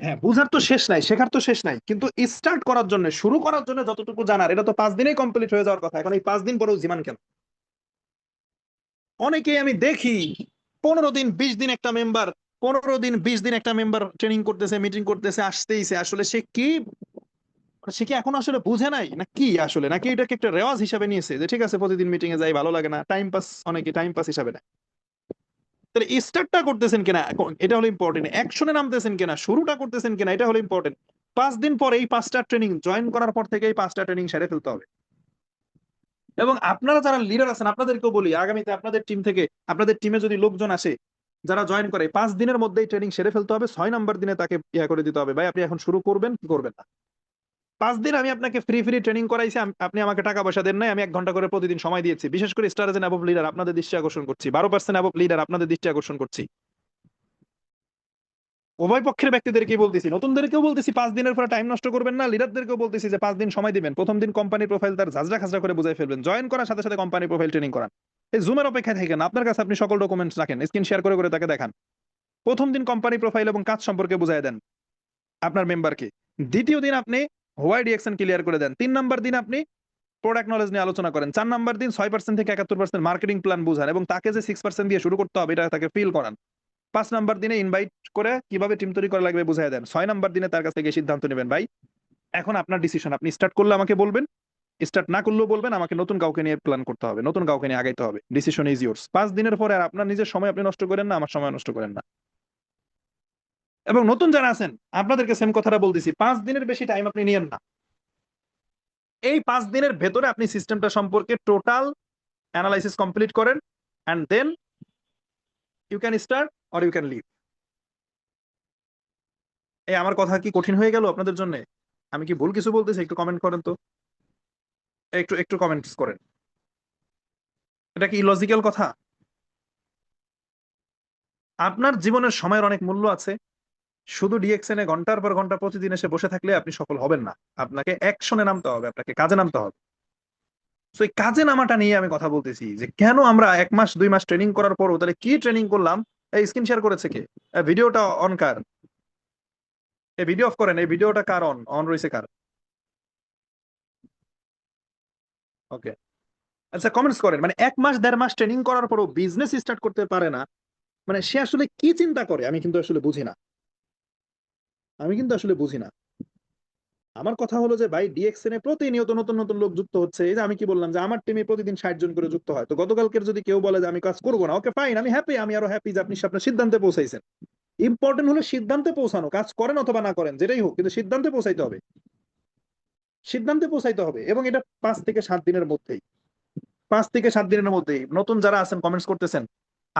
হ্যাঁ, বুঝার তো শেষ নাই, শেখার তো শেষ নাই, কিন্তু স্টার্ট করার জন্য, শুরু করার জন্য যতটুকু জানার, এটা তো 5 দিনেই কমপ্লিট হয়ে যাওয়ার কথা। এখন এই 5 দিন পরেও জিমান কেন। অনেকেই আমি দেখি 15 দিন 20 দিন একটা মেম্বার, 15 দিন 20 দিন একটা মেম্বার ট্রেনিং করতেছে, মিটিং করতেছে, আসতেইছে, আসলে সে কি এখন আসলে বুঝে নাই না কি আসলে, নাকি এটাকে একটা রেওয়াজ হিসাবে নিয়েছে যে ঠিক আছে প্রতিদিন মিটিং এ যাই, ভালো লাগে না, টাইম পাস, অনেকে টাইম পাস হিসাবে নেয়। তাহলে স্টার্টটা করতেছেন কিনা এটা হলো ইম্পর্টেন্ট, অ্যাকশনে নামতেছেন কিনা, শুরুটা করতেছেন কিনা, এটা হলো ইম্পর্টেন্ট। 5 দিন পর এই 5টা ট্রেনিং জয়েন করার পর থেকে এই 5টা ট্রেনিং সেরে ফেলতে হবে। এবং আপনারা যারা লিডার আছেন আপনাদেরকেও বলি, আগামীতে আপনাদের টিম থেকে, আপনাদের টিমে যদি লোকজন আসে যারা জয়েন করে, 5 দিনের মধ্যেই ট্রেনিং সেরে ফেলতে হবে। 6 নাম্বার দিনে তাকে ইয়া করে দিতে হবে, ভাই আপনি এখন শুরু করবেন কি করবেন না। 5 দিন আমি আপনাকে ফ্রি ফ্রি ট্রেনিং করাইছি, আপনি আমাকে টাকা পয়সা দেন নাই, আমি 1 ঘন্টা করে প্রতিদিন সময় দিয়েছি। বিশেষ করে স্টার এন্ড অ্যাবভ লিডার আপনাদের দৃষ্টি আকর্ষণ করছি, 12% অ্যাবভ লিডার আপনাদের দৃষ্টি আকর্ষণ করছি। উভয় পক্ষের ব্যক্তিদেরকেই বলতেছি, নতুনদেরকেও বলতেছি 5 দিনের পরে টাইম নষ্ট করবেন না, লিডারদেরকেও বলতেছি যে 5 দিন সময় দিবেন। প্রথম দিন কোম্পানি প্রোফাইল তার ঝাঁঝরা খাজরা করে বুঝাই ফেলবেন, জয়েন করার সাথে সাথে কোম্পানি প্রোফাইল ট্রেনিং করান। এই জুমের অপেক্ষায় থাকেন, আপনার কাছে আপনি সকল ডকুমেন্টস রাখেন, স্ক্রিন শেয়ার করে করে তাকে দেখান। প্রথম দিন কোম্পানি প্রোফাইল এবং কাজ সম্পর্কে বুঝাই দেন আপনার মেম্বারকে। দ্বিতীয় দিন আপনি হোয়াই ডিএক্সএন ক্লিয়ার করে দেন। 3 নাম্বার দিন আপনি প্রোডাক্ট নলেজ নিয়ে আলোচনা করেন। 4 নাম্বার দিন 6% থেকে 71% মার্কেটিং প্ল্যান বুঝান এবং তাকে যে 6% দিয়ে শুরু করতে হবে এটা তাকে ফিল করান। 5 নাম্বার দিনে ইনভাইট করে কিভাবে টিম তৈরি করা লাগবে বুঝাই দেন। 6 নাম্বার দিনে তার কাছ থেকে সিদ্ধান্ত নেবেন, ভাই এখন আপনার ডিসিশন, আপনি স্টার্ট করলে আমাকে বলবেন, স্টার্ট না করলেও বলবেন, আমাকে নতুন কাউকে নিয়ে প্ল্যান করতে হবে, নতুন কাউকে নিয়ে আগাইতে হবে। Decision is yours. 5 দিনের পরে আর আপনার নিজের সময় আপনি নষ্ট করেন না, আমার সময় নষ্ট করেন না। এবং নতুন যারা আছেন আপনাদেরকে সেম কথাটা বলতেছি, 5 দিনের বেশি টাইম আপনি নিয়েন না। এই 5 দিনের ভেতরে আপনি সিস্টেমটা সম্পর্কে টোটাল অ্যানালাইসিস কমপ্লিট করেন, and then you can start or you can leave. এই আমার কথা কি কঠিন হয়ে গেল আপনাদের জন্য? আমি কি ভুল কিছু বলতেছি? একটু কমেন্ট করেন তো, একটু একটু কমেন্টস করেন। এটা কি ইলজিক্যাল কথা? আপনার জীবনের সময়ের অনেক মূল্য আছে। শুধু ডিএক্সএন এ ঘন্টার পর ঘন্টা প্রতিদিন এসে বসে থাকলে আপনি সফল হবেন না। আপনাকে অ্যাকশনে নামতে হবে, আপনাকে কাজে নামতে হবে। তো এই কাজে নামাটা নিয়ে আমি কথা বলতেছি, যে কেন আমরা 1 মাস 2 মাস ট্রেনিং করার পরও তাহলে কি ট্রেনিং করলাম? এই স্ক্রিন শেয়ার করেছে কে? ভিডিওটা অন কার? এই ভিডিও অফ করেন, এই ভিডিওটা কার অন অন রয়েছে কার? ওকে, আচ্ছা কমেন্টস করেন। মানে 1 মাস 1.5 মাস ট্রেনিং করার পরও বিজনেস স্টার্ট করতে পারে না, মানে সে আসলে কি চিন্তা করে আমি কিন্তু আসলে বুঝি না। আমি কিন্তু আসলে বুঝি না। আমার কথা হলো যে ভাই, ডিএক্সএন এ প্রতিনিয়ত নতুন নতুন লোক যুক্ত হচ্ছে। এই যে আমি কি বললাম যে আমার টিমে প্রতিদিন 60 জন করে যুক্ত হয়। তো গতকালকের যদি কেউ বলে যে আমি কাজ করবো না, ওকে ফাইন, আমি হ্যাপি, আমি আরো হ্যাপি যে আপনি আপনার সিদ্ধান্তে পৌঁছাইছেন। ইম্পর্টেন্ট হলো সিদ্ধান্তে পৌঁছানো, কাজ করেন অথবা না করেন যেটাই হোক, কিন্তু সিদ্ধান্তে পৌঁছাইতে হবে। সিদ্ধান্তে পৌঁছাইতে হবে, এবং এটা 5 থেকে 7 দিনের মধ্যেই। 5 থেকে 7 দিনের মধ্যেই। নতুন যারা আছেন কমেন্টস করতেছেন,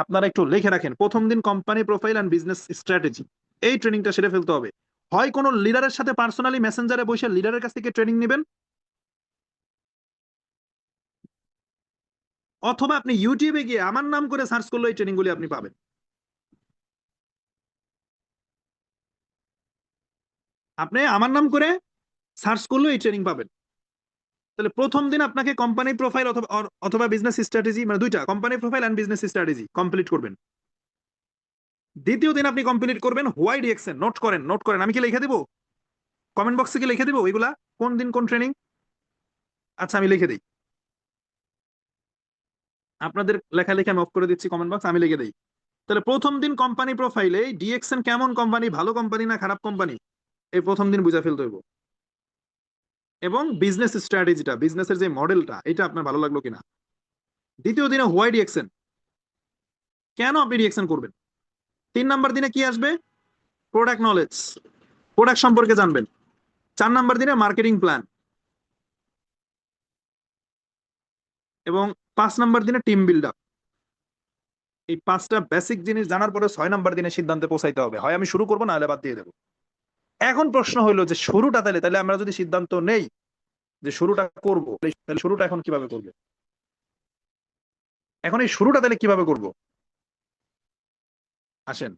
আপনারা একটু লিখে রাখেন, প্রথম দিন company profile and business strategy, এই ট্রেনিংটা সেরে ফেলতে হবে। হয় কোনো লিডারের সাথে পার্সোনালি মেসেঞ্জারে বসে লিডারের কাছ থেকে ট্রেনিং নেবেন, অথবা আপনি ইউটিউবে গিয়ে আমার নাম করে সার্চ করলে এই ট্রেনিং গুলি আপনি পাবেন। আপনি আমার নাম করে সার্চ করলে এই ট্রেনিং পাবেন। তাহলে প্রথম দিন আপনাকে কোম্পানি প্রোফাইল অথবা অথবা বিজনেস স্ট্র্যাটেজি, মানে দুইটা, company profile and business strategy complete করবেন। দ্বিতীয় দিন আপনি কমপ্লিট করবেন হোয়াই ডিএক্সএন। নোট করেন, নোট করেন, আমি কি লিখে দিব? কমেন্ট বক্সে কি লিখে দিব এগুলা, কোন দিন কোন ট্রেনিং? আচ্ছা আমি লিখে দিই, আপনাদের লেখালেখি আমি অফ করে দিচ্ছি কমেন্ট বক্স, আমি লিখে দিই। তাহলে প্রথম দিন কোম্পানি প্রোফাইলে ডিএক্সএন কেমন কোম্পানি, ভালো কোম্পানি না খারাপ কোম্পানি, এই প্রথম দিন বুঝে ফেলতে হইব। এবং বিজনেস স্ট্র্যাটেজিটা, বিজনেসের যে মডেলটা, এটা আপনার ভালো লাগলো কিনা। দ্বিতীয় দিনে হোয়াই ডিএক্সএন, কেন আপনি ডিএক্সএন করবেন। 3 নাম্বার দিনে কি আসবে? প্রোডাক্ট নলেজ, প্রোডাক্ট সম্পর্কে জানবেন। 4 নাম্বার দিনে মার্কেটিং প্ল্যান, এবং 5 নাম্বার দিনে টিম বিল্ড আপ। এই 5টা বেসিক জিনিস জানার পরে 6 নাম্বার দিনে সিদ্ধান্তে পৌঁছাইতে হবে, হয় আমি শুরু করবো না হলে বাদ দিয়ে দেবো। এখন প্রশ্ন হইলো যে শুরুটা, তাহলে তাহলে আমরা যদি সিদ্ধান্ত নেই যে শুরুটা করব, তাহলে শুরুটা এখন কিভাবে করবো? এখন এই শুরুটা তাহলে কিভাবে করব? আসেন,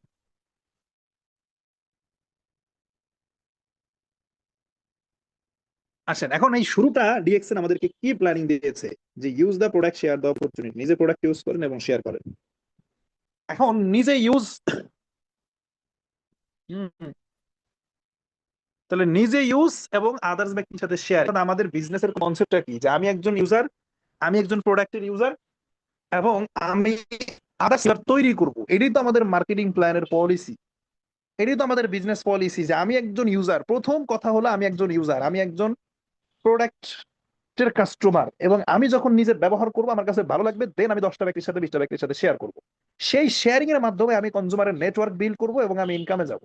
আসেন এখন এই শুরুটা ডিএক্সএন আমাদেরকে কি প্ল্যানিং দিয়েছে, যে use the product share the opportunity, নিজে প্রোডাক্ট ইউজ করেন এবং শেয়ার করেন। এখন নিজে ইউজ, তাহলে নিজে ইউজ এবং আদার্স ব্যক্তির সাথে শেয়ার। আমাদের বিজনেসের কনসেপ্টটা কি, যে আমি একজন ইউজার, আমি একজন প্রোডাক্টের ইউজার, এবং আমি আদার্স তৈরি করব। এটাই তো আমাদের মার্কেটিং প্ল্যানের পলিসি, এটাই তো আমাদের বিজনেস পলিসি, যে আমি একজন ইউজার। প্রথম কথা হলো আমি একজন ইউজার, আমি একজন প্রোডাক্টের কাস্টমার, এবং আমি যখন নিজে ব্যবহার করবো আমার কাছে ভালো লাগবে, দেন আমি 10টা ব্যক্তির সাথে 20টা ব্যক্তির সাথে শেয়ার করব। সেই শেয়ারিং এর মাধ্যমে আমি কনজিউমারের নেটওয়ার্ক বিল্ড করব এবং আমি ইনকামে যাব।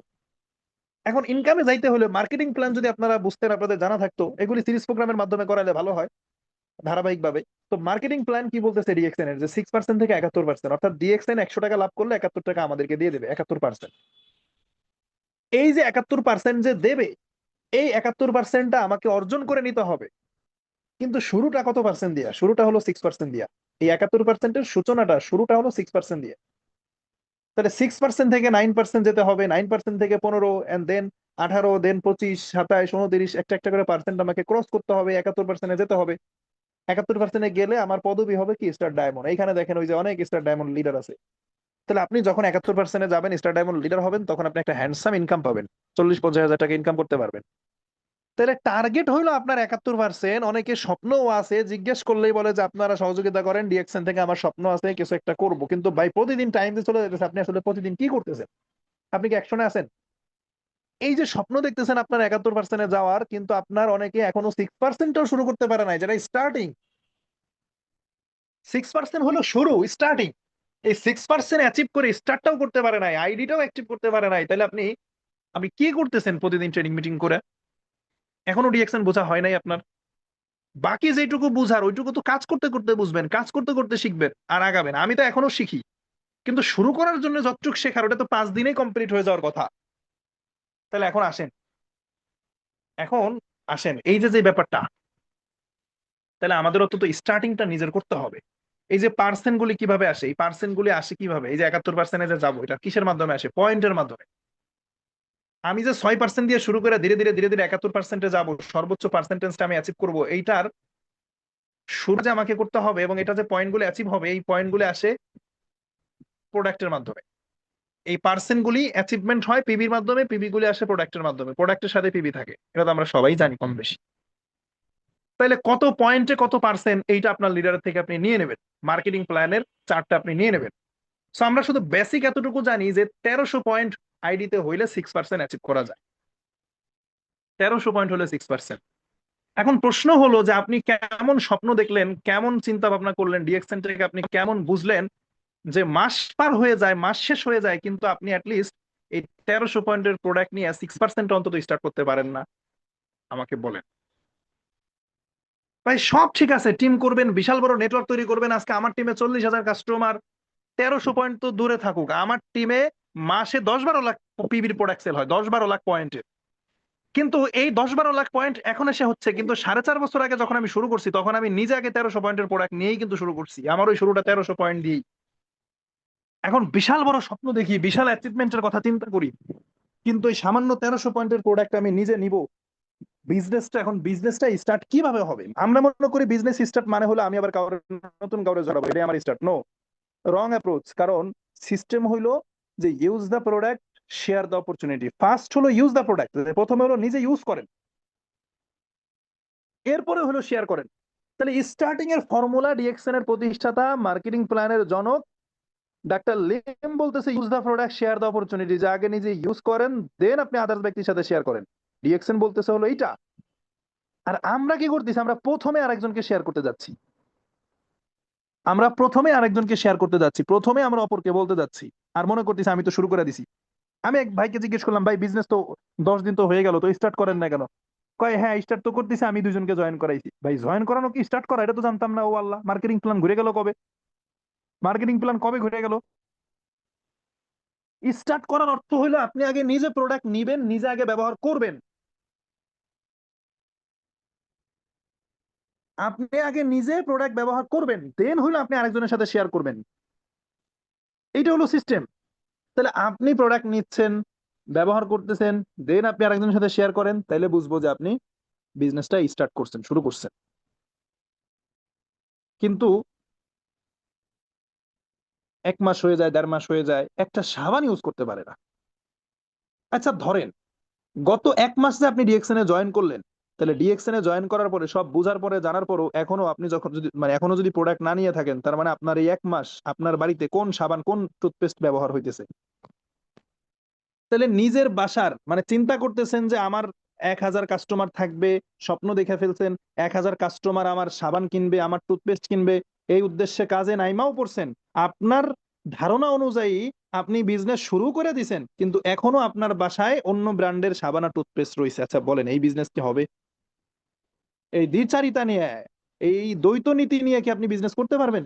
এখন ইনকামে যাইতে হলে মার্কেটিং প্ল্যান যদি আপনারা বুঝতেন, আপনাদের জানা থাকতো, এগুলি সিরিজ প্রোগ্রামের মাধ্যমে করালে ভালো হয় ধারাবাহিক ভাবে। তো মার্কেটিং প্ল্যান কি বলতেছে ডিএক্সএন এর, যে 6% থেকে 71%, অর্থাৎ ডিএক্সএন 100 টাকা লাভ করলে 71 টাকা আমাদেরকে দিয়ে দেবে, 71%। এই যে 71% যে দেবে, এই 71%টা আমাকে অর্জন করে নিতে হবে। কিন্তু শুরুটা কত পার্সেন্ট দিয়া? শুরুটা হলো 6% দিয়া। এই 71%-এর সূচনাটা, শুরুটা হলো 6% দিয়ে। তাহলে 6% থেকে 9% যেতে হবে, 9% থেকে 15, এন্ড দেন 18, দেন 25, 27, 29, একটা একটা করে পার্সেন্ট আমাকে ক্রস করতে হবে, 71%-এ যেতে হবে। 71%-এ গেলে আমার পদবি হবে কি? Star diamond. এইখানে দেখেন ওই যে অনেক স্টার ডায়মন্ড লিডার আছে। তাহলে আপনি যখন 71%-এ যাবেন, স্টার ডায়মন্ড লিডার হবেন, তখন আপনি একটা হ্যান্ডসাম ইনকাম পাবেন, 40-50 হাজার টাকা ইনকাম করতে পারবেন। তাহলে টার্গেট হইলো আপনার 71%। অনেকে স্বপ্নও আছে, জিজ্ঞেস করলেই বলে যে আপনারা সহযোগিতা করেন, ডিএক্সএন থেকে আমার স্বপ্ন আছে কিছু একটা করব, কিন্তু ভাই প্রতিদিন টাইম দিয়ে চলে যেতেছে, আপনি আসলে প্রতিদিন কি করতেছেন? আপনি কি অ্যাকশনে আছেন? এই যে স্বপ্ন দেখতেছেন আপনার 71%-এ যাওয়ার, কিন্তু আপনার অনেকে এখনো 6%ও শুরু করতে পারে নাই, যেটা স্টার্টিং। 6% হলো শুরু, স্টার্টিং। এই 6% অ্যাচিভ করে স্টার্টটাও করতে পারে নাই, আইডিটাও অ্যাচিভ করতে পারে নাই, তাহলে আপনি আপনি কি করতেছেন প্রতিদিন ট্রেনিং মিটিং করে? এখনো ডিএক্সএন বোঝা হয় নাই আপনার? বাকি যেটুকু বুঝার ওইটুকু তো কাজ করতে করতে বুঝবেন, কাজ করতে করতে শিখবেন আর আগাবেন। আমি তো এখনো শিখি, কিন্তু শুরু করার জন্য যতটুকু শেখার ওটা তো 5 দিনেই কমপ্লিট হয়ে যাওয়ার কথা। তাহলে এখন আসেন, এখন আসেন এই যে যে ব্যাপারটা, তাহলে আমাদেরও তো স্টার্টিংটা নিজের করতে হবে। এই যে পার্সেন্ট গুলি কিভাবে আসে, এই পার্সেন্ট গুলি আসে কিভাবে? এই যে 71%-এ যে যাবো, এটা কিসের মাধ্যমে আসে? পয়েন্টের মাধ্যমে। আমি যে 6% দিয়ে শুরু করে ধীরে ধীরে ধীরে ধীরে 71%-এ যাবো, সর্বোচ্চ পার্সেন্টেজটা আমি অ্যাচিভ করবো, এইটার শুরু যে আমাকে করতে হবে, এবং এটা যে পয়েন্ট গুলো অ্যাচিভ হবে, এই পয়েন্ট গুলো আসে প্রোডাক্টের মাধ্যমে। এই পার্সেন্ট গুলি অ্যাচিভমেন্ট হয় পিবির মাধ্যমে, পিবি গুলি আসে প্রোডাক্টের মাধ্যমে, প্রোডাক্টের সাথে পিবি থাকে, এটা তো আমরা সবাই জানি কম বেশি। তাহলে কত পয়েন্টে কত পার্সেন্ট, এইটা আপনার লিডারের থেকে আপনি নিয়ে নেবেন, মার্কেটিং প্ল্যানের চার্টটা আপনি নিয়ে নেবেন। সো আমরা শুধু বেসিক এতটুকু জানি যে 1300 পয়েন্ট আইডিতে হইলে 6% অ্যাচিভ করা যায়। 1300 পয়েন্ট হলে 6%। এখন প্রশ্ন হলো যে আপনি কেমন স্বপ্ন দেখলেন, কেমন চিন্তা ভাবনা করলেন, ডিএক্সএন থেকে আপনি কেমন বুঝলেন যে মাস পার হয়ে যায়, মাস শেষ হয়ে যায়, কিন্তু আপনি অ্যাটলিস্ট এই 1300 পয়েন্টের প্রোডাক্ট নিয়ে 6% অন্তত স্টার্ট করতে পারেন না? আমাকে বলেন। ভাই সব ঠিক আছে, টিম করবেন, বিশাল বড় নেটওয়ার্ক তৈরি করবেন, আজকে আমার টিমে 40,000 কাস্টমার, 1300 পয়েন্ট তো দূরে থাকুক, আমার টিমে মাসে 10-12 লাখ পিবির প্রোডাক্ট সেল হয়, 10-12 লাখ পয়েন্টে। কিন্তু এই 10-12 লাখ পয়েন্ট এখন এসে হচ্ছে, কিন্তু 4.5 বছর আগে যখন আমি শুরু করছি, তখন আমি নিজে আগে 1300 পয়েন্টের প্রোডাক্ট নিয়েই কিন্তু শুরু করছি, আমার ওই শুরুটা 1300 পয়েন্ট দিয়েই। এখন বিশাল বড় স্বপ্ন দেখি, বিশাল অ্যাচিভমেন্টের কথা চিন্তা করি, কিন্তু এই সামান্য 1300 পয়েন্টের প্রোডাক্ট আমি নিজে নিব। বিজনেসটা, এখন বিজনেসটা স্টার্ট কিভাবে হবে? আমরা মনে করি বিজনেস স্টার্ট মানে হলো আমি আবার কাউরে, নতুন কাউরে জড়াবো, এটাই আমার স্টার্ট। নো, রং অ্যাপ্রোচ। কারণ সিস্টেম হইলো যে use the product, share the opportunity. First হলো ইউজ দ্য প্রোডাক্ট, প্রথমে হলো নিজে ইউজ করেন, এরপরে হলো শেয়ার করেন। তাহলে স্টার্টিং এর ফর্মুলা, ডিএক্সএন এর প্রতিষ্ঠাতা, মার্কেটিং প্ল্যানের জনক ডাক্তার লিম বলতেছে use the product, share the opportunity, যে আগে নিজে ইউজ করেন, দেন আপনি আদার্স ব্যক্তির সাথে শেয়ার করেন। ডিএক্সএন বলতেছে হলো এইটা। আর আমরা কি করতেছি? আমরা প্রথমে আরেকজনকে শেয়ার করতে যাচ্ছি, আমরা প্রথমে আরেকজনকে শেয়ার করতে যাচ্ছি, প্রথমে আমরা অপরকে বলতে যাচ্ছি, আর মনে করতেছি আমি তো শুরু করে দিছি। আমি এক ভাইকে জিজ্ঞেস করলাম, ভাই বিজনেস তো 10 দিন তো হয়ে গেল, তো স্টার্ট করেন না কেন? কয় হ্যাঁ স্টার্ট তো করতেছি, আমি 2 জনকে জয়েন করাইছি। ভাই জয়েন করানো কি স্টার্ট করা? এটা তো জানতাম না। ও আল্লাহ, মার্কেটিং প্ল্যান ঘুরে গেল কবে? মার্কেটিং প্ল্যান কবে ঘুরে গেল? স্টার্ট করার অর্থ হলো আপনি আগে নিজে প্রোডাক্ট নিবেন, নিজে আগে ব্যবহার করবেন, আপনি আগে নিজে প্রোডাক্ট ব্যবহার করবেন, দেন হলো আপনি আরেকজনের সাথে শেয়ার করবেন। এইটা হলো সিস্টেম। তাহলে আপনি প্রোডাক্ট নিচ্ছেন, ব্যবহার করতেছেন, দেন আপনি আরেকজনের সাথে শেয়ার করেন, তাহলে বুঝবো যে আপনি বিজনেসটা স্টার্ট করছেন, শুরু করছেন। কিন্তু 1 মাস হয়ে যায়, 1.5 মাস হয়ে যায়, একটা সাবান ইউজ করতে পারে না। আচ্ছা ধরেন গত 1 মাস যে আপনি ডিএক্সএন এ জয়েন করলেন, তাহলে ডিএক্সএন এ জয়েন করার পরে, সব বুঝার পরে, জানার পরও এখনো আপনি যখন যদি, মানে এখনো যদি প্রোডাক্ট না নিয়ে থাকেন, তার মানে আপনার এই 1 মাস আপনার বাড়িতে কোন সাবান, কোন টুথপেস্ট ব্যবহার হইতেছে? তাহলে নিজের বাসার, মানে চিন্তা করতেছেন যে আমার 1,000 কাস্টমার থাকবে, স্বপ্ন দেখে ফেলছেন 1,000 কাস্টমার আমার সাবান কিনবে, আমার টুথপেস্ট কিনবে, এই উদ্দেশ্যে কাজে নাইমাও পড়ছেন। আপনার ধারণা অনুযায়ী আপনি বিজনেস শুরু করে দিছেন, কিন্তু এখনো আপনার বাসায় অন্য ব্র্যান্ডের সাবান আর টুথপেস্ট রয়েছে। আচ্ছা বলেন, এই বিজনেস কি হবে? এই দ্বিচারিতা নিয়ে, এই দ্বৈত নীতি নিয়ে কি আপনি বিজনেস করতে পারবেন?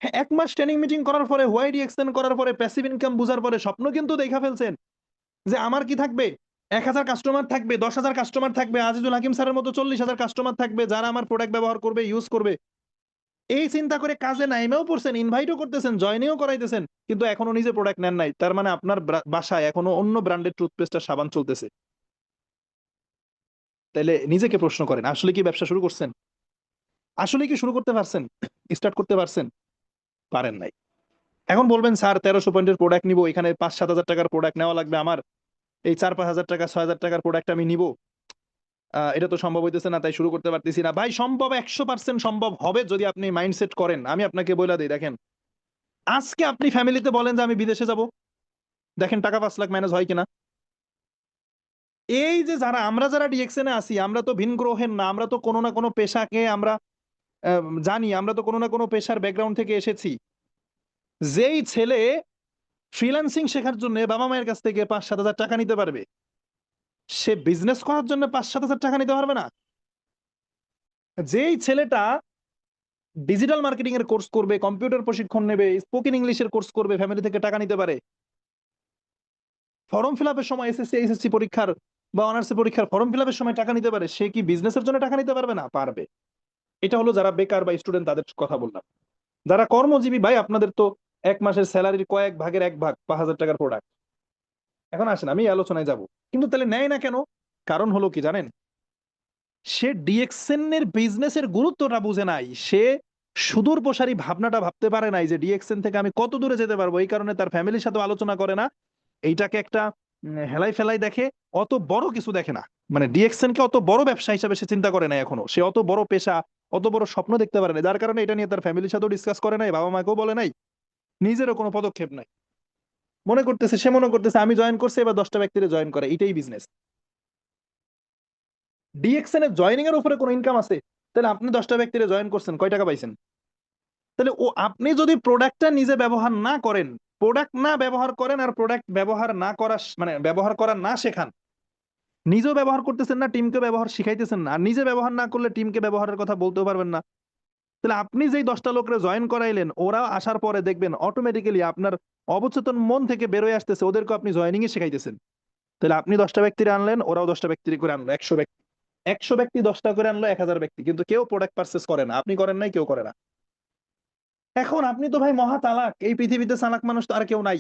হ্যাঁ, 1 মাস ট্রেনিং মিটিং করার পরে, হোয়াইট এক্সটেন্ড করার পরে, প্যাসিভ ইনকাম বুঝার পরে, স্বপ্ন কিন্তু দেখা ফেলছেন যে আমার কি থাকবে, 1,000 কাস্টমার থাকবে, 10,000 কাস্টমার থাকবে, আজিজুল হাকিম স্যারের মতো 40,000 কাস্টমার থাকবে, যারা আমার প্রোডাক্ট ব্যবহার করবে, ইউজ করবে। এই চিন্তা করে কাজে নাইমেও পড়ছেন, ইনভাইটও করতেছেন, জয়েনিও করাইতেছেন, কিন্তু এখনো নিজে প্রোডাক্ট নেন নাই। তার মানে আপনার বাসায় এখনো অন্য ব্র্যান্ডের টুথপেস্ট আর সাবান চলতেছে। তাহলে নিজেকে প্রশ্ন করেন, আসলে কি ব্যবসা শুরু করছেন? আসলে কি শুরু করতে পারছেন? স্টার্ট করতে পারছেন? পারেন নাই। এখন বলবেন স্যার 1300 পয়েন্টের প্রোডাক্ট নিবো, এখানে 5-7 হাজার টাকার প্রোডাক্ট নেওয়া লাগবে আমার, এই 4-5 হাজার টাকা, 6 হাজার টাকার প্রোডাক্ট আমি নিবো। এটা তো সম্ভব হইতেছে না, তাই শুরু করতে পারতেছি না। ভাই সম্ভব, 100% সম্ভব হবে যদি আপনি মাইন্ডসেট করেন। আমি আপনাকে বলে দিই, দেখেন আজকে আপনি ফ্যামিলিতে বলেন যে আমি বিদেশে যাব, দেখেন টাকা 5 লাখ ম্যানেজ হয় কিনা। এই যে আমরা যারা ডিএক্সএন এ আছি, আমরা তো ভিন গ্রহের না, আমরা তো কোনো না কোনো পেশাকে আমরা জানি, আমরা তো কোনো না কোনো পেশার ব্যাকগ্রাউন্ড থেকে এসেছি। যেই ছেলে ফ্রিল্যান্সিং শেখার জন্য বাবা মায়ের কাছ থেকে 5-7 হাজার টাকা নিতে পারবে, সে বিজনেস করার জন্য 5-7 হাজার টাকা নিতে পারবে না? যেই ছেলেটা ডিজিটাল মার্কেটিং এর কোর্স করবে, কম্পিউটার প্রশিক্ষণ নেবে, স্পোকেন ইংলিশের কোর্স করবে, ফ্যামিলি থেকে টাকা নিতে পারে, ফর্ম ফিল আপের সময় এসএসসি এইচএসসি পরীক্ষার বা অনার্স পরীক্ষার ফর্ম ফিল আপের সময় টাকা নিতে পারে, সে কি বিজনেসের জন্য টাকা নিতে পারবে না? পারবে। এটা হলো যারা বেকার বা স্টুডেন্ট, তাদের কথা বললাম। যারা কর্মজীবী ভাই, আপনাদের তো 1 মাসের স্যালারির কয়েক ভাগের 1 ভাগ 5,000 টাকার প্রোডাক্ট। এখন আসেন আমি এই আলোচনায় যাব, কিন্তু তাহলে নেয় না কেন? কারণ হলো কি জানেন, সে ডিএক্সএন এর বিজনেসের গুরুত্বটা বুঝে নাই। সে সুদূর প্রসারী ভাবনাটা ভাবতে পারে নাই যে ডিএক্সএন থেকে আমি কত দূরে যেতে পারবো। এই কারণে তার ফ্যামিলির সাথে আলোচনা করে না, এইটাকে একটা হেলাই ফেলাই দেখে, অত বড় কিছু দেখে না। মানে ডিএক্সএন কে অত বড় ব্যবসা হিসাবে সে চিন্তা করে না এখনো, সে অত বড় পেশা, অত বড় স্বপ্ন দেখতে পারে না, যার কারণে এটা নিয়ে তার ফ্যামিলির সাথেও ডিসকাস করে নাই, বাবা মাকেও বলে নাই, নিজেরও কোনো পদক্ষেপ নাই। সে মনে করতেছে আমি জয়েন করছি, এবার 10টা ব্যক্তিরে জয়েন করে, এটাই বিজনেস। ডিএক্সএন এর জয়েনিং এর উপরে কোনো ইনকাম আছে? তাহলে আপনি 10টা ব্যক্তিরে জয়েন করছেন, কয় টাকা পাইছেন? তাহলে আপনি যদি প্রোডাক্টটা নিজে ব্যবহার না করেন, প্রোডাক্ট না ব্যবহার করেন, আর প্রোডাক্ট ব্যবহার না করা মানে ব্যবহার করা না শেখান, নিজেও ব্যবহার করতেছেন না, টিমকে ব্যবহার শিখাইতেছেন না, আর নিজে ব্যবহার না করলে টিমকে ব্যবহারের কথা বলতেও পারবেন না, তাহলে আপনি যেই 10টা লোকরে জয়েন করাইলেন, ওরা আসার পরে দেখবেন অটোমেটিক্যালি আপনার অবচেতন মন থেকে বেরোয় আসতেছে, ওদেরকে আপনি জয়েনিং এ শিখাইতেছেন। তাহলে আপনি 10টা ব্যক্তিরে আনলেন, ওরাও 10টা ব্যক্তির করে আনলো, 100 ব্যক্তি। 100 ব্যক্তি 10টা করে আনলো, 1,000 ব্যক্তি, কিন্তু কেউ প্রোডাক্ট পারচেস করে না। আপনি করেন নাই, কেউ করে না। এখন আপনি তো ভাই মহা চালাক, এই পৃথিবীতে চালাক মানুষ তো আর কেউ নাই।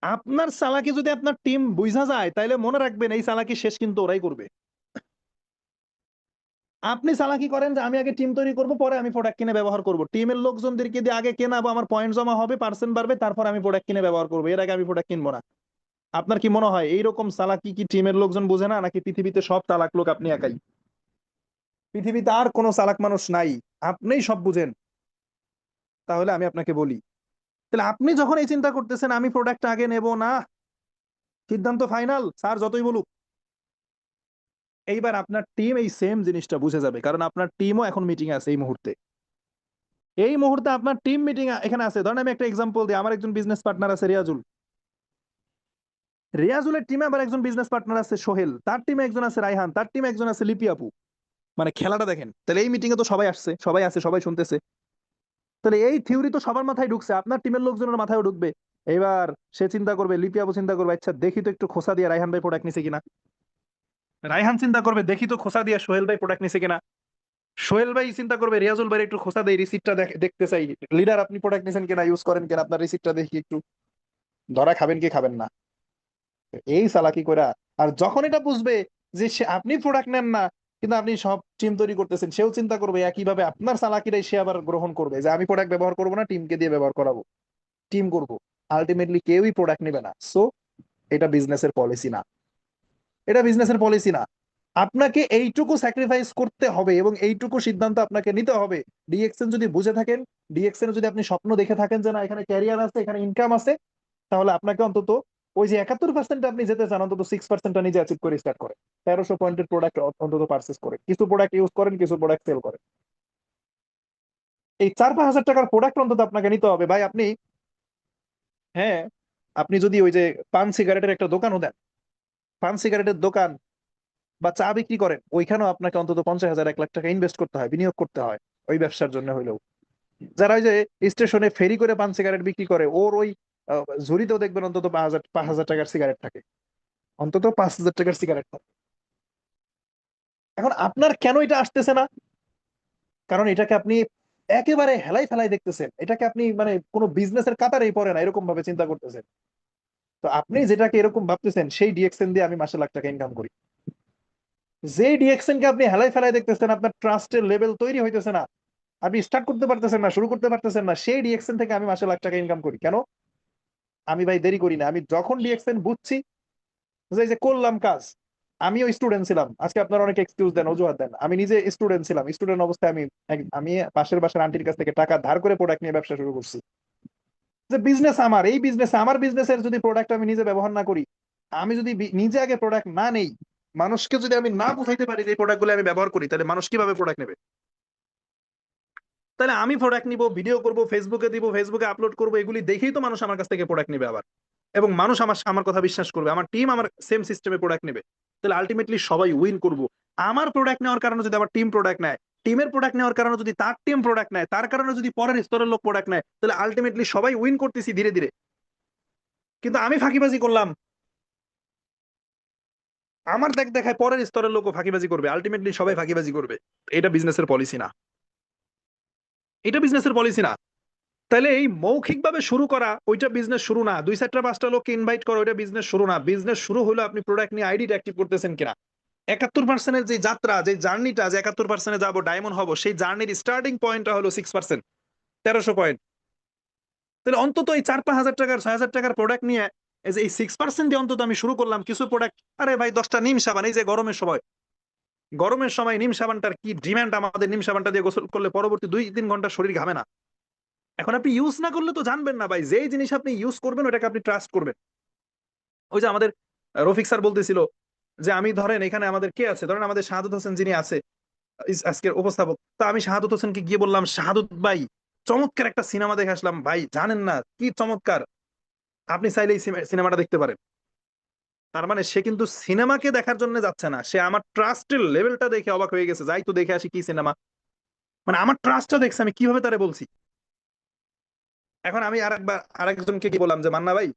আপনার চালাকি যদি আপনার টিম বুঝা যায়, তাইলে মনে রাখবেন এই চালাকি শেষ কিন্তু ওরাই করবে। আপনি চালাকি করেন যে আমি আগে টিম তৈরি করব, পরে আমি প্রোডাক্ট কিনে ব্যবহার করব, টিমের লোকজনদেরকে দিয়ে আগে কেনাবো, আমার পয়েন্ট জমা হবে, পার্সেন্ট বাড়বে, তারপর আমি প্রোডাক্ট কিনে ব্যবহার করবো, এর আগে আমি প্রোডাক্ট কিনবো না। আপনার কি মনে হয় এইরকম চালাকি কি টিমের লোকজন বোঝে না, নাকি পৃথিবীতে সব চালাক লোক আপনি একাই? পৃথিবীতে আর কোনো চালাক মানুষ নাই, আপনিই সব বুঝেন। তাহলে আমি আপনাকে বলি, তাহলে আপনি যখন এই চিন্তা করতেছেন আমি প্রোডাক্ট আগে নেব না, সিদ্ধান্ত ফাইনাল, স্যার যতই বলুক, এইবার আপনার টিম এই সেম জিনিসটা বুঝে যাবে, কারণ আপনার টিমও এখন মিটিং আছে এই মুহূর্তে। এই মুহূর্তে আপনার টিম মিটিং এখানে আছে। ধরেন আমি একটা এক্সাম্পল দিই, আমার একজন বিজনেস পার্টনার আছে রিয়াজুল, রিয়াজুলের টিমে আবার একজন বিজনেস পার্টনার আছে সোহেল, তার টিমে একজন আছে রায়হান, তার টিমে একজন আছে লিপি আপু। মানে খেলাটা দেখেন, তাহলে এই মিটিং এ তো সবাই আসছে, সবাই আছে, সবাই শুনতেছে। তাহলে এই থিওরি তো সবার মাথায় ঢুকছে, আপনার টিমের লোকজনের মাথায় ঢুকবে। এবার সে চিন্তা করবে, লিপি আপু চিন্তা করবে, আচ্ছা দেখি তো একটু খোসা দিয়ে রায়হান ভাই প্রোডাক্ট নিছে কিনা। রায়হান চিন্তা করবে, দেখি তো খোসা দিয়ে সোহেল ভাই প্রোডাক্ট নিছে কিনা। সোহেল ভাই চিন্তা করবে, রিয়াজুল ভাই একটু খোসা দেয়, রিসিপ্টটা দেখতে চাই, লিডার আপনি প্রোডাক্ট নিছেন কিনা, ইউজ করেন কিনা, আপনার রিসিপ্টটা দেখি একটু, ধরা খাবেন কি খাবেন না। এই চালাকি কইরা, আর যখন এটা বুঝবে যে আপনি প্রোডাক্ট নেন না, কিন্তু আপনি সব টিম তৈরি করতেছেন, সেও চিন্তা করবে একইভাবে আপনার চালাকিটাই সে আবার গ্রহণ করবে, যে আমি প্রোডাক্ট ব্যবহার করবো না, টিমকে দিয়ে ব্যবহার করাবো, টিম করবো। আলটিমেটলি কেউই প্রোডাক্ট নেবে না। সো এটা বিজনেসের পলিসি না, এটা বিজনেসের পলিসি না। আপনাকে এইটুকু স্যাক্রিফাইস করতে হবে এবং এইটুকু সিদ্ধান্ত আপনাকে নিতে হবে। ডিএক্সএন যদি বুঝে থাকেন, ডিএক্সএন যদি আপনি স্বপ্ন দেখে থাকেন যে না এখানে ক্যারিয়ার আছে, এখানে ইনকাম আছে, তাহলে আপনাকে অন্তত ওই যে 71% আপনি যেতে চান, অন্তত 6% নিজে অ্যাচিভ করে স্টার্ট করে 1300 পয়েন্টের প্রোডাক্ট অন্তত পারচেস করে, কিছু প্রোডাক্ট ইউজ করেন, কিছু প্রোডাক্ট সেল করেন। এই 4-5 হাজার টাকার প্রোডাক্ট অন্তত আপনাকে নিতে হবে ভাই। আপনি, হ্যাঁ, আপনি যদি ওই যে পান সিগারেটের একটা দোকানও দেন, পান সিগারেটের দোকান বা চা বিক্রি করেন, ওইখানেও আপনাকে অন্তত 50,000 1 লাখ টাকা ইনভেস্ট করতে হয়, বিনিয়োগ করতে হয়, ওই ব্যবসার জন্য হইলেও। যারা ওই যে স্টেশনে ফেরি করে পান সিগারেট বিক্রি করে, ওর ওই ঝুড়িতেও দেখবেন অন্তত 5,000 টাকার সিগারেট থাকে, অন্তত 5,000 টাকার সিগারেট থাকে। এখন আপনার কেন এটা আসতেছে না? কারণ এটাকে আপনি একেবারে হেলাই ফেলাই দেখতেছেন, এটাকে আপনি মানে কোনো বিজনেসের কাতারেই পড়ে না এরকম ভাবে চিন্তা করতেছেন। তো আপনি যেটাকে এরকম ভাবতেছেন, সেই ডিএক্সএন দিয়ে আমি মাসে লাখ টাকা ইনকাম করি, যে ডিএক্সএন কে আপনি হেলাই ফেলাই দেখতেছেন, আপনার ট্রাস্টের লেভেল তৈরি হইতেছে না, আপনি স্টার্ট করতে পারতেছেন না, শুরু করতে পারতেছেন না, সেই ডিএক্সএন থেকে আমি মাসে লাখ টাকা ইনকাম করি। কেন? আমি ভাই দেরি করি না, আমি যখন ডিএক্সএন বুঝছি যে এই যে করলাম কাজ, আমিও স্টুডেন্ট ছিলাম, আজকে আপনারা অনেক এক্সকিউজ দেন, অজুহাত দেন, আমি নিজে স্টুডেন্ট ছিলাম, স্টুডেন্ট অবস্থায় আমি পাশের বাসার আন্টির কাছ থেকে টাকা ধার করে প্রোডাক্ট নিয়ে ব্যবসা শুরু করছি। যে বিজনেস আমার, এই বিজনেস আমার, বিজনেসের যদি প্রোডাক্ট আমি নিজে ব্যবহার না করি, আমি যদি নিজে আগে প্রোডাক্ট না নেই, মানুষকে যদি আমি না বুঝাইতে পারি যে এই প্রোডাক্ট গুলো আমি ব্যবহার করি, তাহলে মানুষ কিভাবে প্রোডাক্ট নেবে? তাহলে আমি প্রোডাক্ট নিব, ভিডিও করব, ফেসবুকে দিব, ফেসবুকে আপলোড করব, এগুলি দেখেই তো মানুষ আমার কাছ থেকে প্রোডাক্ট নেবে আবার। এবং মানুষ আমার আমার কথা বিশ্বাস করবে, আমার টিম আমার সেম সিস্টেমে প্রোডাক্ট নেবে। তাহলে আলটিমেটলি সবাই উইন করব। আমার প্রোডাক্ট নেওয়ার কারণে যদি আমার টিম প্রোডাক্ট নেয়, টিমের প্রোডাক্ট নেওয়ার কারণে যদি তার টিম প্রোডাক্ট নেয়, তার কারণে যদি পরের স্তরের লোক প্রোডাক্ট নেয়, তাহলে আলটিমেটলি সবাই উইন করতেছি ধীরে ধীরে। কিন্তু আমি ফাঁকিবাজি করলাম, আমার দেখ দেখায় পরের স্তরের লোকও ফাঁকিবাজি করবে, আলটিমেটলি সবাই ফাঁকিবাজি করবে। এটা বিজনেসের পলিসি না, এটা বিজনেসের পলিসি না। তাহলে এই মৌখিকভাবে শুরু করা ওইটা বিজনেস শুরু না, দুই চারটা পাঁচটা লোককে ইনভাইট করা ওইটা বিজনেস শুরু না। বিজনেস শুরু হলো আপনি প্রোডাক্ট নিয়ে আইডি অ্যাক্টিভ করতেছেন কিনা। 71%-এর যে যাত্রা, যে জার্নিটা, যে 71%-এ যাবো, ডায়মন্ড হবো, সেই জার্নির স্টার্টিং পয়েন্টটা হলো 6%, 1300 পয়েন্ট। তাহলে অন্তত এই 4-5 হাজার টাকার 6 হাজার টাকার প্রোডাক্ট নিয়ে এই যে এই 6% দিয়ে অন্তত আমি শুরু করলাম কিছু প্রোডাক্ট। আরে ভাই 10টা নিম সাবান, এই যে গরমের সময়, গরমের সময় নিম সাবানটার কি ডিমান্ড, আমাদের নিম সাবানটা দিয়ে গোসল করলে পরবর্তী 2-3 ঘন্টা শরীর ঘামে না। এখন আপনি ইউজ না করলে তো জানবেন না ভাই, যেই জিনিস আপনি ইউজ করবেন ওটাকে আপনি ট্রাস্ট করবেন। ওই যে আমাদের রফিক স্যার বলতেছিল যে আমি ধরেন এখানে আমাদের কে আছে, ধরেন আমাদের শাহাদুত হোসেন যিনি আছে আজকের উপস্থাপক, তো আমি শাহাদুত হোসেনকে গিয়ে বললাম, শাহাদুত ভাই চমৎকার একটা সিনেমা দেখে আসলাম, ভাই জানেন না কি চমৎকার, আপনি চাইলে এই সিনেমাটা দেখতে পারেন। তার মানে সে কিন্তু সিনেমাকে দেখার জন্য যাচ্ছে না, সে আমার ট্রাস্টের লেভেলটা দেখে অবাক হয়ে গেছে, যাই তো দেখে আসি কি সিনেমা। মানে আমার ট্রাস্টটা দেখছে, আমি কিভাবে তারে বলছি। এখন আমি আরেকজনকে কি বললাম যে মান্না ভাই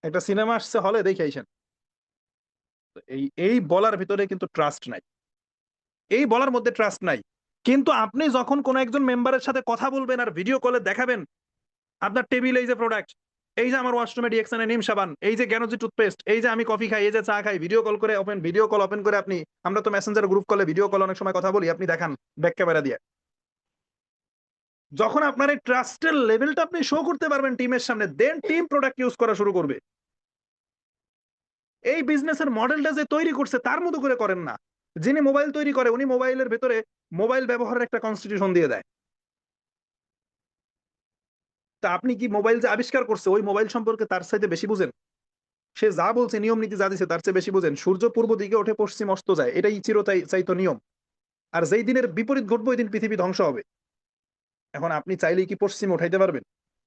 একটা সিনেমা আসছে হলে দেখে আইসেন। এই এই বলার ভিতরে কিন্তু ট্রাস্ট নাই, এই বলার মধ্যে ট্রাস্ট নাই। কিন্তু আপনি যখন কোন একজন মেম্বারের সাথে কথা বলবেন আর ভিডিও কলে দেখাবেন আপনার টেবিলে এই যে প্রোডাক্ট, এই যে আমার ওয়াশরুমে ডিএক্সএন এর নিম সাবান, এই যে জ্ঞানজি টুথপেস্ট, এই যে আমি কফি খাই, এই যে চা খাই, ভিডিও কল করে ভিডিও কল ওপেন করে আপনি, আমরা তো মেসেঞ্জার গ্রুপ কলে ভিডিও কল অনেক সময় কথা বলি, আপনি দেখান ব্যাক ক্যামেরা দিয়ে। যখন আপনার এই ট্রাস্টের লেভেলটা আপনি শো করতে পারবেন টিমের সামনে, দেন টিম প্রোডাক্ট ইউজ করা শুরু করবে। এই বিজনেসের মডেলটা যে তৈরি করছে তার মতো করে করেন না। যিনি মোবাইল তৈরি করে উনি মোবাইলের ভেতরে মোবাইল ব্যবহারের একটা কনস্টিটিউশন দিয়ে দেয়। তা আপনি কি মোবাইল যে আবিষ্কার করছে ওই মোবাইল সম্পর্কে তার চাইতে বেশি বুঝেন? সে যা বলছে, নিয়ম নীতি যা দিচ্ছে তার চেয়ে বেশি বুঝেন? সূর্য পূর্ব দিকে ওঠে পশ্চিম অস্ত যায়, এটাই চিরচাইতো নিয়ম। আর যেই দিনের বিপরীত ঘটবে ওই দিন পৃথিবী ধ্বংস হবে। এখন আপনি চাইলেই কি পশ্চিম উঠাইতে পারবেন?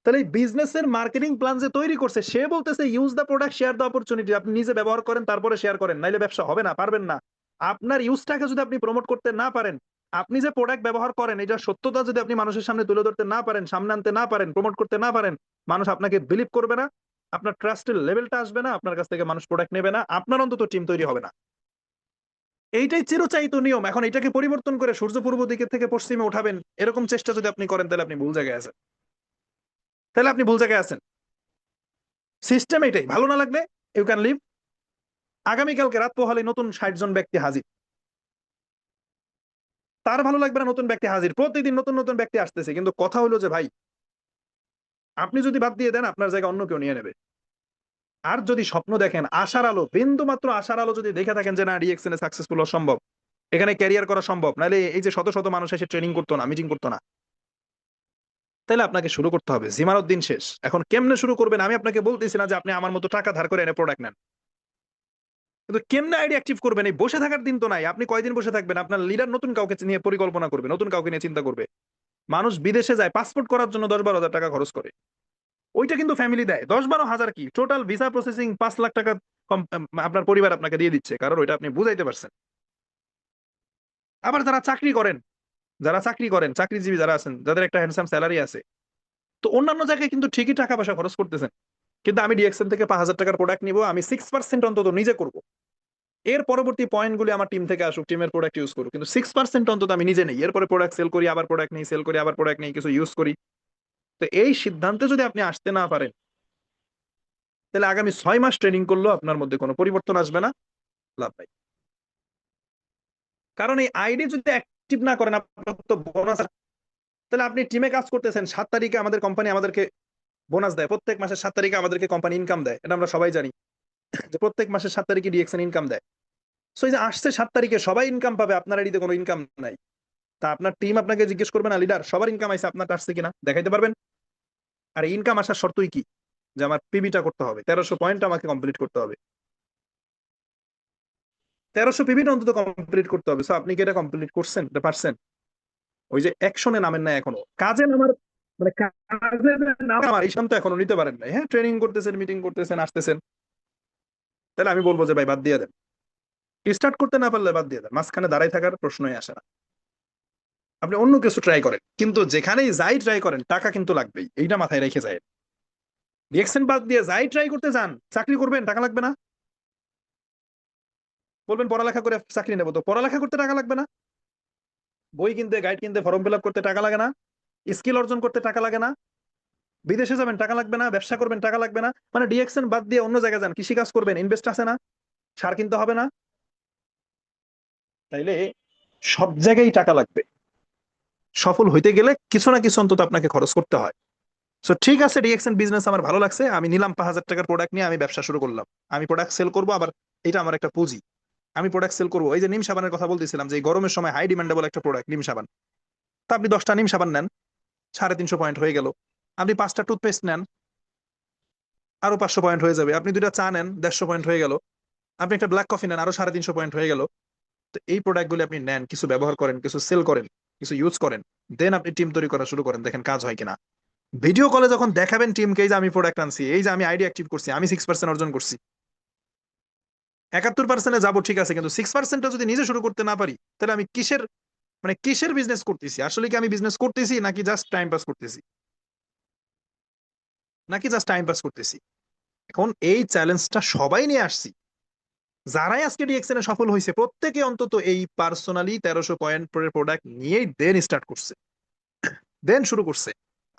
তাহলে এই বিজনেসের মার্কেটিং প্ল্যান যে তৈরি করছে সে বলতেছে use the product share the opportunity, আপনি নিজে ব্যবহার করেন তারপরে শেয়ার করেন, নাইলে ব্যবসা হবে না, পারবেন না। আপনার ইউজটাকে যদি আপনি প্রমোট করতে না পারেন, আপনি যে প্রোডাক্ট ব্যবহার করেন এটা সত্যতা যদি আপনি মানুষের সামনে তুলে ধরতে না পারেন, সামনে আনতে না পারেন, প্রমোট করতে না পারেন, মানুষ আপনাকে বিলিভ করবে না, আপনার ট্রাস্টের লেভেলটা আসবে না, আপনার কাছ থেকে মানুষ প্রোডাক্ট নেবে না, আপনার অন্তত টিম তৈরি হবে না। এইটাই চিরচাহিত নিয়ম। এখন এটাকে পরিবর্তন করে সূর্য পূর্ব দিকে থেকে পশ্চিমে উঠাবেন এরকম চেষ্টা যদি আপনি করেন, তাহলে আপনি ভুল জায়গায় আছেন, তাহলে আপনি ভুল জায়গায় আছেন। সিস্টেম এটাই, ভালো না লাগলে ইউ ক্যান লিভ। আগামীকালকে রাত পোহালে নতুন 60 জন ব্যক্তি হাজির, তার ভালো লাগবে না, নতুন ব্যক্তি হাজির, প্রতিদিন নতুন নতুন ব্যক্তি আসতেছে, কিন্তু কথা হলো যে ভাই আপনি যদি বাদ দিয়ে দেন আপনার জায়গা অন্য কেউ নিয়ে নেবে। আর যদি স্বপ্ন দেখেন, আশার আলো, বিন্দু মাত্র আশার আলো যদি দেখে থাকেন যে না ডিএক্সএন এ সাকসেসফুল হওয়া সম্ভব, এখানে ক্যারিয়ার করা সম্ভব, নাহলে এই যে শত শত মানুষ এসে ট্রেনিং করতো না, মিটিং করতো না, তাহলে আপনাকে শুরু করতে হবে। জিমারউদ্দিন শেষ, এখন কেমনে শুরু করবেন আমি আপনাকে বলতেছি না যে আপনি আমার মতো টাকা ধার করে এনে প্রোডাক্ট নেন, কিন্তু কেমনে আইডি অ্যাক্টিভ করবেন? এই বসে থাকার দিন তো নাই, আপনি কয়দিন বসে থাকবেন? আপনার লিডার নতুন কাউকে নিয়ে পরিকল্পনা করবে, নতুন কাউকে নিয়ে চিন্তা করবে। মানুষ বিদেশে যায় পাসপোর্ট করার জন্য 10-12 হাজার টাকা খরচ করে, ওইটা কিন্তু ফ্যামিলি দেয়। 10-12 হাজার কি, টোটাল ভিসা প্রসেসিং 5 লাখ টাকা আপনার পরিবার আপনাকে দিয়ে দিচ্ছে, কারণ ওইটা আপনি বুঝাইতে পারছেন। আবার যারা চাকরি করেন, চাকরিজীবী যারা আছেন, যাদের একটা হ্যান্ডসাম স্যালারি আছে, তো অন্যান্য জায়গায় কিন্তু ঠিকই টাকা পয়সা খরচ করতেছেন। কিন্তু আমি ডিএক্সএন থেকে 5,000 টাকার প্রোডাক্ট নিবো, আমি 6% অন্তত নিজে করব, এর পরবর্তী পয়েন্টগুলি আমার টিম থেকে আসুক, টিমের প্রোডাক্ট ইউজ করুক, কিন্তু 6% অন্তত আমি নিজে নেই, এরপরে প্রোডাক্ট সেল করি, আবার প্রোডাক্ট নেই, সেল করি, আবার প্রোডাক্ট নেই, কিছু ইউজ করি। তো এই সিদ্ধান্তে যদি আপনি আসতে না পারেন, তাহলে আগামী 6 মাস ট্রেনিং করলেও আপনার মধ্যে কোনো পরিবর্তন আসবে না, লাভ নাই। কারণ এই আইডি যদি অ্যাক্টিভ না করেন, আপনার তো বোনাস, তাহলে আপনি টিমে কাজ করতেছেন, 7 তারিখে আমাদের কোম্পানি আমাদেরকে বোনাস দেয়, প্রত্যেক মাসের 7 তারিখে আমাদেরকে কোম্পানি ইনকাম দেয়, এটা আমরা সবাই জানি যে প্রত্যেক মাসের 7 তারিখে ডিএক্সএন ইনকাম দেয়। সো এই যে আসছে 7 তারিখে সবাই ইনকাম পাবে, আপনার আইডিতে কোনো ইনকাম নাই, তা আপনার টিম আপনাকে জিজ্ঞেস করবে না লিডার সবার ইনকাম আইছে আপনার আসছে কিনা দেখাইতে পারবেন? আর ইনকাম আসার শর্তই কি? যে আমার পিবিটা করতে হবে, 1300 পয়েন্ট আমাকে কমপ্লিট করতে হবে, 1300 পিবিটা অন্তত কমপ্লিট করতে হবে। সো আপনি কি এটা কমপ্লিট করছেন, এটা পারছেন? ওই যে অ্যাকশনে নামেন না এখনো, কাজে নামার মানে কাজে নামার এই তো এখনো নিতে পারেন নাই। হ্যাঁ, ট্রেনিং করতেছেন, মিটিং করতেছেন, আসতেছেন, তাহলে আমি বলবো যে ভাই বাদ দিয়ে দেন। স্টার্ট করতে না পারলে বাদ দিয়ে দেন, মাঝখানে দাঁড়াই থাকার প্রশ্নই আসে না। আপনি অন্য কিছু ট্রাই করেন, কিন্তু যেখানেই যাই ট্রাই করেন টাকা কিন্তু লাগবেই, এইটা মাথায় রেখে যায়। রিয়েকশন বাদ দিয়ে যাই ট্রাই করতে যান, চাকরি করবেন টাকা লাগবে না? বলবেন পড়ালেখা করে চাকরি নেবো, তো পড়ালেখা করতে টাকা লাগবে না? বই কিনতে, গাইড কিনতে, ফর্ম ফিল আপ করতে টাকা লাগে না? স্কিল অর্জন করতে টাকা লাগে না? বিদেশে যাবেন টাকা লাগবে না? ব্যবসা করবেন টাকা লাগবে না? মানে ডিএকশন বাদ দিয়ে অন্য জায়গায় যান, কৃষি কাজ করবেন, ইনভেস্ট আছে না? সার কিনতে হবে না? তাইলে সব জায়গায় টাকা লাগবে। সফল হইতে গেলে কিছু না কিছু অন্তত আপনাকে খরচ করতে হয়। সো ঠিক আছে, ডিএকশন বিজনেস আমার ভালো লাগছে, আমি নিলাম 5,000 টাকার প্রোডাক্ট নিয়ে আমি ব্যবসা শুরু করলাম। আমি প্রোডাক্ট সেল করবো, আবার এটা আমার একটা পুঁজি। আমি প্রোডাক্ট সেল করবো, এই যে নিম সাবানের কথা বলতেছিলাম, যে এই গরমের সময় হাই ডিমান্ডেবল একটা প্রোডাক্ট নিম সাবান। তা আপনি 10টা নিম সাবান নেন, 350 পয়েন্ট হয়ে গেল। আপনি 5টা টুথপেস্ট নেন, আরো 500 পয়েন্ট হয়ে যাবে। আপনি 2টা চা নেন, 150 পয়েন্ট হয়ে গেল। আপনি একটা ব্ল্যাক কফি নেন, আরো 350 পয়েন্ট হয়ে গেল। তো এই প্রোডাক্টগুলো আপনি নেন, কিছু ব্যবহার করেন, কিছু সেল করেন, কিছু ইউজ করেন, দেন আপনি টিম তৈরি করা শুরু করেন, দেখেন কাজ হয় কিনা। ভিডিও কলে যখন দেখাবেন টিমকে, এই যে আমি প্রোডাক্ট আনছি, এই যে আমি আইডি অ্যাক্টিভ করছি, আমি 6% অর্জন করছি, 71%-এ যাবো ঠিক আছে, কিন্তু 6%টা যদি নিজে শুরু করতে না পারি, তাহলে আমি কিসের, মানে কিসের বিজনেস করতেছি? আসলে কি আমি বিজনেস করতেছি নাকি জাস্ট টাইম পাস করতেছি? এখন এই চ্যালেঞ্জটা সবাই নিয়ে আসছি। যারাই আজকে ডিএক্সএন সফল হয়েছে প্রত্যেকে অন্তত এই পার্সোনালি 1300 পয়েন্ট প্রোডাক্ট নিয়েই দেন স্টার্ট করছে, দেন শুরু করছে।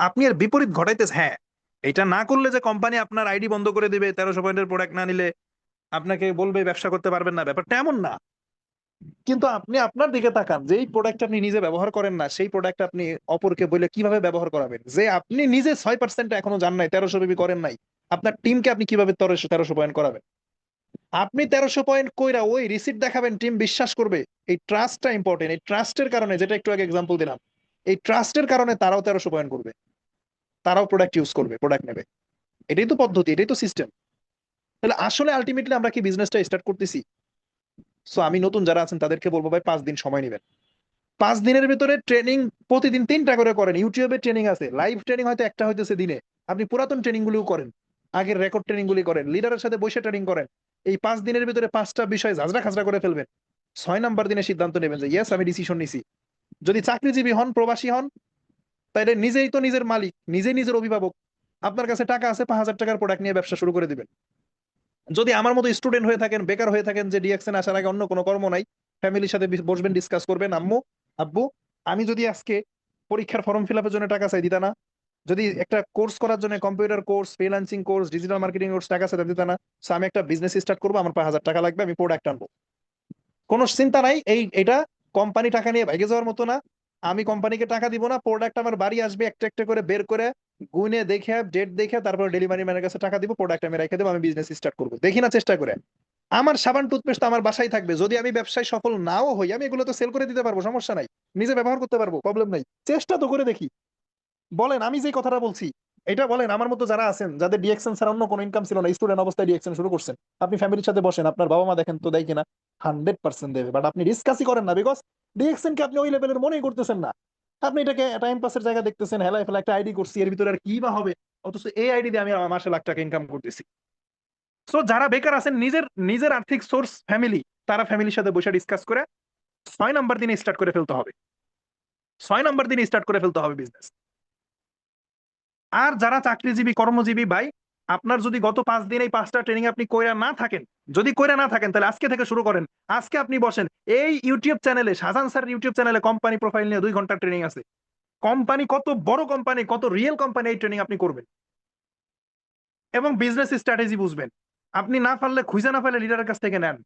আপনি এর বিপরীত ঘটাইতেছে। হ্যাঁ, এটা না করলে যে কোম্পানি আপনার আইডি বন্ধ করে দিবে, 1300 পয়েন্টের প্রোডাক্ট না নিলে আপনাকে বলবে ব্যবসা করতে পারবেন না, ব্যাপারটা এমন না। কিন্তু আপনি আপনার দিকে তাকান, যে এই প্রোডাক্ট আপনি নিজে ব্যবহার করেন না, সেই প্রোডাক্ট আপনি অপরকে বলে কিভাবে ব্যবহার করাবেন? যে আপনি নিজে 6% এখনো জান নাই, 1300 করেন নাই, আপনার টিমকে আপনি কিভাবে 1300 পয়েন্ট করাবেন? আপনি 1300 পয়েন্ট কইরা ওই রিসিপ্ট দেখাবেন, টিম বিশ্বাস করবে। এই ট্রাস্টটা ইম্পর্টেন্ট, এই ট্রাস্টের কারণে, যেটা একটু আগে এক্সাম্পল দিলাম, এই ট্রাস্টের কারণে তারাও 1300 পয়েন্ট করবে, তারাও প্রোডাক্ট ইউজ করবে, প্রোডাক্ট নেবে। এটাই তো পদ্ধতি, এটাই তো সিস্টেম। তাহলে আসলে আলটিমেটলি আমরা কি বিজনেসটা স্টার্ট করতেছি? সো আমি নতুন যারা আছেন তাদেরকে বলবো, ভাই 5 দিন সময় নেবেন। 5 দিনের ভিতরে ট্রেনিং প্রতিদিন 3টা করে করেন। ইউটিউবে ট্রেনিং আছে, লাইভ ট্রেনিং হয়তো একটা হইতেছে দিনে, আপনি পুরাতন ট্রেনিং গুলিও করেন, আগের রেকর্ড ট্রেনিং গুলি করেন, লিডারের সাথে বসে ট্রেনিং করেন। এই 5 দিনের ভিতরে 5টা বিষয় ঝাঁঝরা খাজরা করে ফেলবেন। 6 নাম্বার দিনে সিদ্ধান্ত নেবেন যে ইয়েস, আমি ডিসিশন নিছি। যদি চাকরিজীবী হন, প্রবাসী হন, তাহলে নিজেই তো নিজের মালিক, নিজেই নিজের অভিভাবক। আপনার কাছে টাকা আছে, 5,000 টাকার প্রোডাক্ট নিয়ে ব্যবসা শুরু করে দিবেন। যদি আমার মতো স্টুডেন্ট হয়ে থাকেন, বেকার হয়ে থাকেন, যে ডিএক্সএন আসার আগে অন্য কোনো কর্ম নাই, ফ্যামিলির সাথে বসবেন, ডিসকাস করবেন, আম্মু আব্বু, আমি যদি আজকে পরীক্ষার ফর্ম ফিল আপের জন্য টাকা চাই, দিতা না? যদি একটা কোর্স করার জন্য, computer course, freelancing course, digital marketing course, টাকা চাই, দিতা না? So আমি একটা বিজনেস স্টার্ট করবো, আমার 5,000 টাকা লাগবে, আমি প্রোডাক্ট আনবো। কোনো চিন্তা নাই, এটা কোম্পানি টাকা নিয়ে ভেগে যাওয়ার মতো না। আমি কোম্পানিকে টাকা দিব না, প্রোডাক্ট আমার বাড়ি আসবে, একটা একটা করে বের করে গুনে দেখে, ডেট দেখে, তারপর ডেলিভারি ম্যানের কাছে টাকা দিব, প্রোডাক্ট আমি রেখে দেবো, আমি বিজনেস স্টার্ট করবো। দেখি না চেষ্টা করে? আমার সাবান টুথপেস্ট আমার বাসায় থাকবে, যদি আমি ব্যবসায় সফল নাও হই, আমি এগুলো তো সেল করে দিতে পারবো, সমস্যা নাই। নিজে ব্যবহার করতে পারবো, প্রবলেম নাই। চেষ্টা তো করে দেখি। বলেন, আমি যে কথাটা বলছি এটা বলেন, আমার মতো যারা আছেন, যাদের ডিএকশন ছাড়া অন্য কোনো ইনকাম ছিল না, স্টুডেন্ট অবস্থায় ডিএকশন শুরু করছেন, আপনি ফ্যামিলির সাথে বসেন, আপনার বাবা মা দেখেন তো, দেয় কিনা? 100% দেবে, বাট আপনি ডিসকাসই করেন না, বিকজ ডিএকশন কে আপনি ওই লেভেলের মনেই করতেছেন না। আপনি এটাকে টাইম পাসের জায়গা দেখতেছেন, হেলায় ফেলা একটা আইডি করছি, এর ভিতরে আর কি বা হবে? অথচ এই আইডি দিয়ে আমি মাসে লাখ টাকা ইনকাম করতেছি। সো যারা বেকার আছেন, নিজের নিজের আর্থিক সোর্স ফ্যামিলি, তারা ফ্যামিলির সাথে বসে ডিসকাস করে 6 নাম্বার দিনে স্টার্ট করে ফেলতে হবে। 6 নাম্বার দিনে স্টার্ট করে ফেলতে হবে বিজনেস। আর যারা চাকরিজীবী, কর্মজীবী ভাই, আপনার যদি গত 5 দিন এই 5টা ট্রেনিং আপনি কইরা না থাকেন, যদি কইরা না থাকেন, তাহলে আজকে থেকে শুরু করেন। আজকে আপনি বসেন, এই ইউটিউব চ্যানেলে, শাহজাহান স্যার ইউটিউব চ্যানেলে কোম্পানি প্রোফাইল নিয়ে 2 ঘন্টার ট্রেনিং আছে। কোম্পানি কত বড় কোম্পানি, কত রিয়েল কোম্পানি, এই ট্রেনিং আপনি করবেন এবং বিজনেস স্ট্র্যাটেজি বুঝবেন। আপনি না পারলে, খুঁজে না পারলে লিডারের কাছ থেকে নেন।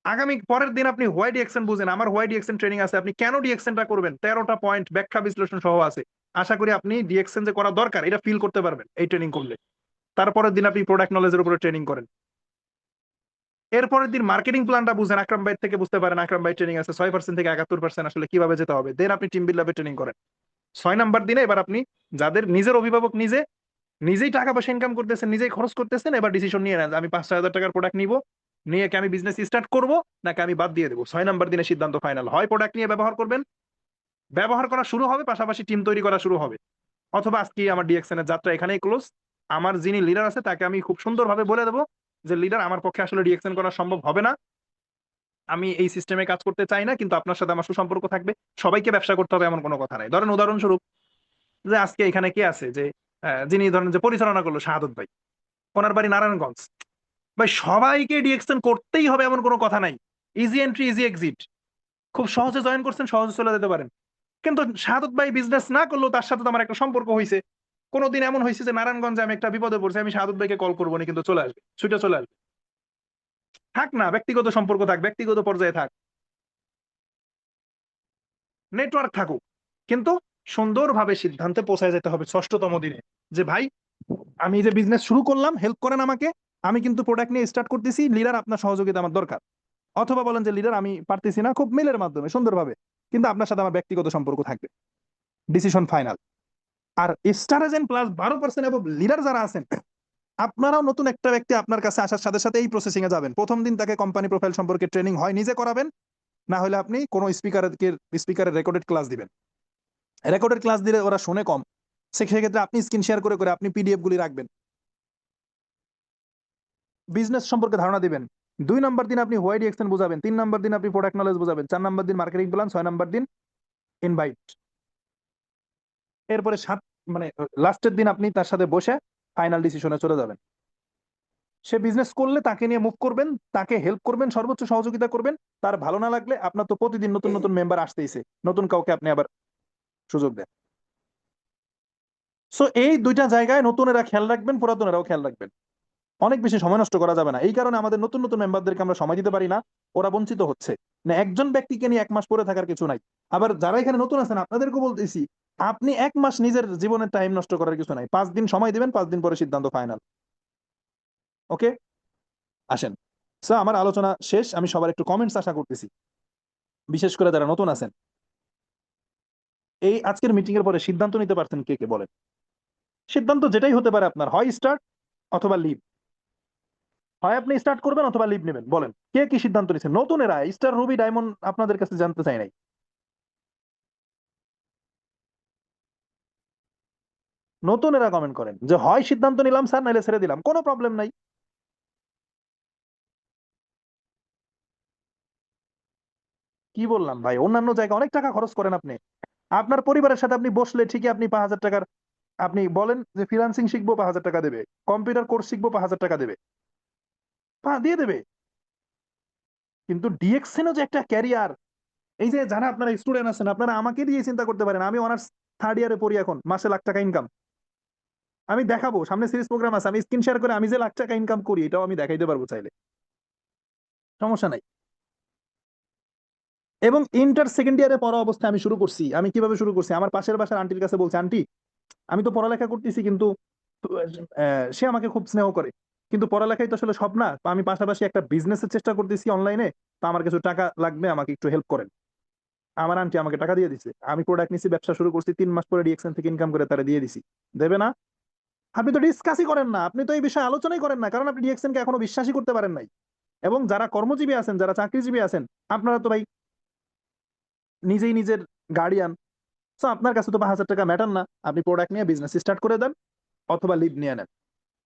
আগামী পরের দিন আপনি হোয়াই ডিএকশন বুঝেন, আমার হোয়াই ডিএকশন ট্রেনিং আছে, আপনি কেন ডিএকশনটা করবেন, 13টা পয়েন্ট ব্যাখ্যা বিশ্লেষণ সহ আছে। আশা করি আপনি ডিএকশন যে করা দরকার এটা ফিল করতে পারবেন এই ট্রেনিং করলে। তারপরের দিন আপনি প্রোডাক্ট নলেজের উপরে ট্রেনিং করেন। এরপরের দিন মার্কেটিং প্ল্যানটা বুঝেন, আকরাম ভাই থেকে বুঝতে পারেন আকরাম ভাই ট্রেনিং আছে 6% থেকে 71% আসলে কিভাবে যেতে হবে, দেন আপনি টিম বিল্ডাপে ট্রেনিং করেন। 6 নাম্বার দিনে এবার আপনি যাদের নিজের অভিভাবক, নিজেই টাকা পয়সা ইনকাম করতেছেন, নিজেই খরচ করতেছেন, এবার ডিসিশন নিয়ে নেন আমি 5,000 টাকার প্রোডাক্ট নিব, নিয়ে কি আমি বিজনেস স্টার্ট করব নাকি আমি বাদ দিয়ে দেবো। 6 নাম্বার দিনে সিদ্ধান্ত ফাইনাল, হয় প্রোডাক্ট নিয়ে ব্যবহার করবেন, ব্যবহার করা শুরু হবে, পাশাপাশি টিম তৈরি করা শুরু হবে, অথবা আজকে আমার ডিএক্সএন এর যাত্রা এখানেই ক্লোজ। আমার যিনি লিডার আছে তাকে আমি খুব সুন্দরভাবে বলে দেবো যে লিডার, আমার পক্ষে আসলে ডিএক্সএন করা সম্ভব হবে না, আমি এই সিস্টেমে কাজ করতে চাই না, কিন্তু আপনার সাথে আমার সুসম্পর্ক থাকবে, সবাইকে ব্যবসা করতে হবে এমন কোনো কথা নাই। ধরেন উদাহরণস্বরূপ, যে আজকে এখানে কে আছে যে যিনি ধরেন যে পরিচালনা করলো শাহাদত ভাই, ওনার বাড়ি নারায়ণগঞ্জ, ভাই সবাইকে ডিএক্সএন করতেই হবে এমন কোনো কথা নাই, ইজি এন্ট্রি ইজি এক্সিট, খুব সহজে জয়েন করছেন, সহজে চলে যেতে পারেন। কিন্তু শাহাদত ভাই বিজনেস না করলেও তার সাথে তো আমার একটা সম্পর্ক হয়েছে, কোনোদিন এমন হয়েছে যে নারায়ণগঞ্জে আমি একটা বিপদে পড়ছি, আমি শাহাদত ভাইকে কল করবো না, কিন্তু চলে আসবে, ছুটে চলে আসবে। থাক না, ব্যক্তিগত সম্পর্ক থাক, ব্যক্তিগত পর্যায়ে থাক, নেটওয়ার্ক থাকুক, কিন্তু সুন্দরভাবে সিদ্ধান্তে পৌঁছায় যেতে হবে 6তম দিনে, যে ভাই আমি যে বিজনেস শুরু করলাম, হেল্প করেন আমাকে, আমি কিন্তু প্রোডাক্ট নিয়ে স্টার্ট করতেছি, লিডার আপনার সহযোগিতা আমার দরকার। অথবা বলেন যে লিডার আমি পারতেছি না, খুব মেলের মাধ্যমে সুন্দরভাবে, কিন্তু আপনার সাথে আমার ব্যক্তিগত সম্পর্ক থাকবে, ডিসিশন ফাইনাল। আর স্টার এজেন্ট প্লাস 12% এবং লিডার যারা আছেন, আপনারাও নতুন একটা ব্যক্তি আপনার কাছে আসার সাথে সাথে এই প্রসেসিং এ যাবেন, প্রথম দিন তাকে কোম্পানি প্রোফাইল সম্পর্কে ট্রেনিং হয় নিজে করাবেন, না হলে আপনি কোনো স্পিকারের রেকর্ডেড ক্লাস দিবেন। রেকর্ডেড ক্লাস দিলে ওরা শুনে কম, সেক্ষেত্রে আপনি স্ক্রিন শেয়ার করে করে আপনি পিডিএফ গুলি রাখবেন, বিজনেস সম্পর্কে ধারণা দিবেন। 2 নাম্বার দিন আপনি হোয়াইট এক্সেন বুঝাবেন, 3 নাম্বার দিন আপনি প্রোডাক্ট নলেজ বুঝাবেন, 4 নাম্বার দিন মার্কেটিং প্ল্যান, 6 নাম্বার দিন ইনভাইট। এরপরে মানে লাস্টের দিন আপনি তার সাথে বসে ফাইনাল ডিসিশনে চলে যাবেন। সে বিজনেস করলে তাকে নিয়ে মুভ করবেন, তাকে হেল্প করবেন, সর্বোচ্চ সহযোগিতা করবেন। তার ভালো না লাগলে আপনার তো প্রতিদিন নতুন নতুন মেম্বার আসতেইছে, নতুন কাউকে আপনি আবার সুযোগ দেন। সো এই দুইটা জায়গায় নতুনেরা খেয়াল রাখবেন, পুরাতনেরাও খেয়াল রাখবেন, অনেক বেশি সময় নষ্ট করা যাবে না। এই কারণে আমাদের নতুন নতুন মেম্বারদেরকে আমরা সময় দিতে পারি না, ওরা বঞ্চিত হচ্ছে না। একজন ব্যক্তিকে নিয়ে 1 মাস পরে থাকার কিছু নাই। আবার যারা এখানে নতুন আছেন আপনাদেরকে বলতেছি, আপনি 1 মাস নিজের জীবনের টাইম নষ্ট করার কিছু নাই, 5 দিন সময় দিবেন, 5 দিন পরে সিদ্ধান্ত ফাইনাল। ওকে, আসেন। আমার আলোচনা শেষ, আমি সবার একটু কমেন্টস আশা করতেছি, বিশেষ করে যারা নতুন আছেন। এই আজকের মিটিং এর পরে সিদ্ধান্ত নিতে পারছেন কে কে বলেন? সিদ্ধান্ত যেটাই হতে পারে আপনার, হয় স্টার্ট অথবা লিভ, হয় আপনি স্টার্ট করবেন অথবা লিভ নেবেন, বলেন কে কি সিদ্ধান্ত নিচ্ছেন? নতুনেরা স্টার, রুবি, ডায়মন্ড আপনাদের কাছে জানতে চাই নাই। নতুনেরা কমেন্ট করেন যে হয় সিদ্ধান্ত নিলাম স্যার, নাইলে ছেড়ে দিলাম, কোনো প্রবলেম নাই। কি বললাম ভাই, অন্যান্য জায়গায় অনেক টাকা খরচ করেন আপনি, আপনার পরিবারের সাথে আপনি বসলে ঠিকই আপনি 5,000 টাকার, আপনি বলেন যে ফ্রিল্যান্সিং শিখবো 5,000 টাকা দেবে, কম্পিউটার কোর্স শিখবো 5,000 টাকা দেবে, দিয়ে দেবে। কিন্তু ডিএক্সএনও যে একটা ক্যারিয়ার, এই যে যারা আপনারা স্টুডেন্ট আছেন, আপনারা আমাকে দিয়ে চিন্তা করতে পারেন, আমি অনার্স 3rd ইয়ারে পড়ি, এখন মাসে লাখ টাকা ইনকাম, আমি দেখাবো, সামনে সিরিজ প্রোগ্রাম আছে, আমি স্ক্রিন শেয়ার করে আমি যে লাখ টাকা ইনকাম করি এটাও আমি দেখাইতে পারবো চাইলে, সমস্যা নাই। এবং ইন্টার 2nd ইয়ারে পড়া অবস্থায় আমি শুরু করছি, আমি কিভাবে শুরু করছি, আমার পাশের বাসার আন্টির কাছে বলছি, আন্টি আমি তো পড়ালেখা করতেছি, কিন্তু সে আমাকে খুব স্নেহ করে, কিন্তু পড়ালেখাই তো আসলে সব না, তো আমি পাশাপাশি একটা বিজনেসের চেষ্টা করতেছি অনলাইনে, তো আমার কিছু টাকা লাগবে, আমাকে একটু হেল্প করেন। আমার আন্টি আমাকে টাকা দিয়ে দিছে, আমি প্রোডাক্ট নিছি, ব্যবসা শুরু করছি, 3 মাস পরে ডিএক্সএন থেকে ইনকাম করে তারা দিয়ে দিছি। দেবে না? আপনি তো ডিসকাসই করেন না, আপনি তো এই বিষয়ে আলোচনাই করেন না, কারণ আপনি ডিএক্সএন কে এখনো বিশ্বাসই করতে পারেন নাই। এবং যারা কর্মজীবী আছেন, যারা চাকরিজীবী আছেন, আপনারা তো ভাই নিজেই নিজের গার্ডিয়ান। তো আপনার কাছে তো 5,000 টাকা ম্যাটার না, আপনি প্রোডাক্ট নিয়ে বিজনেস স্টার্ট করে দেন, অথবা লিভ নিয়ে নেন।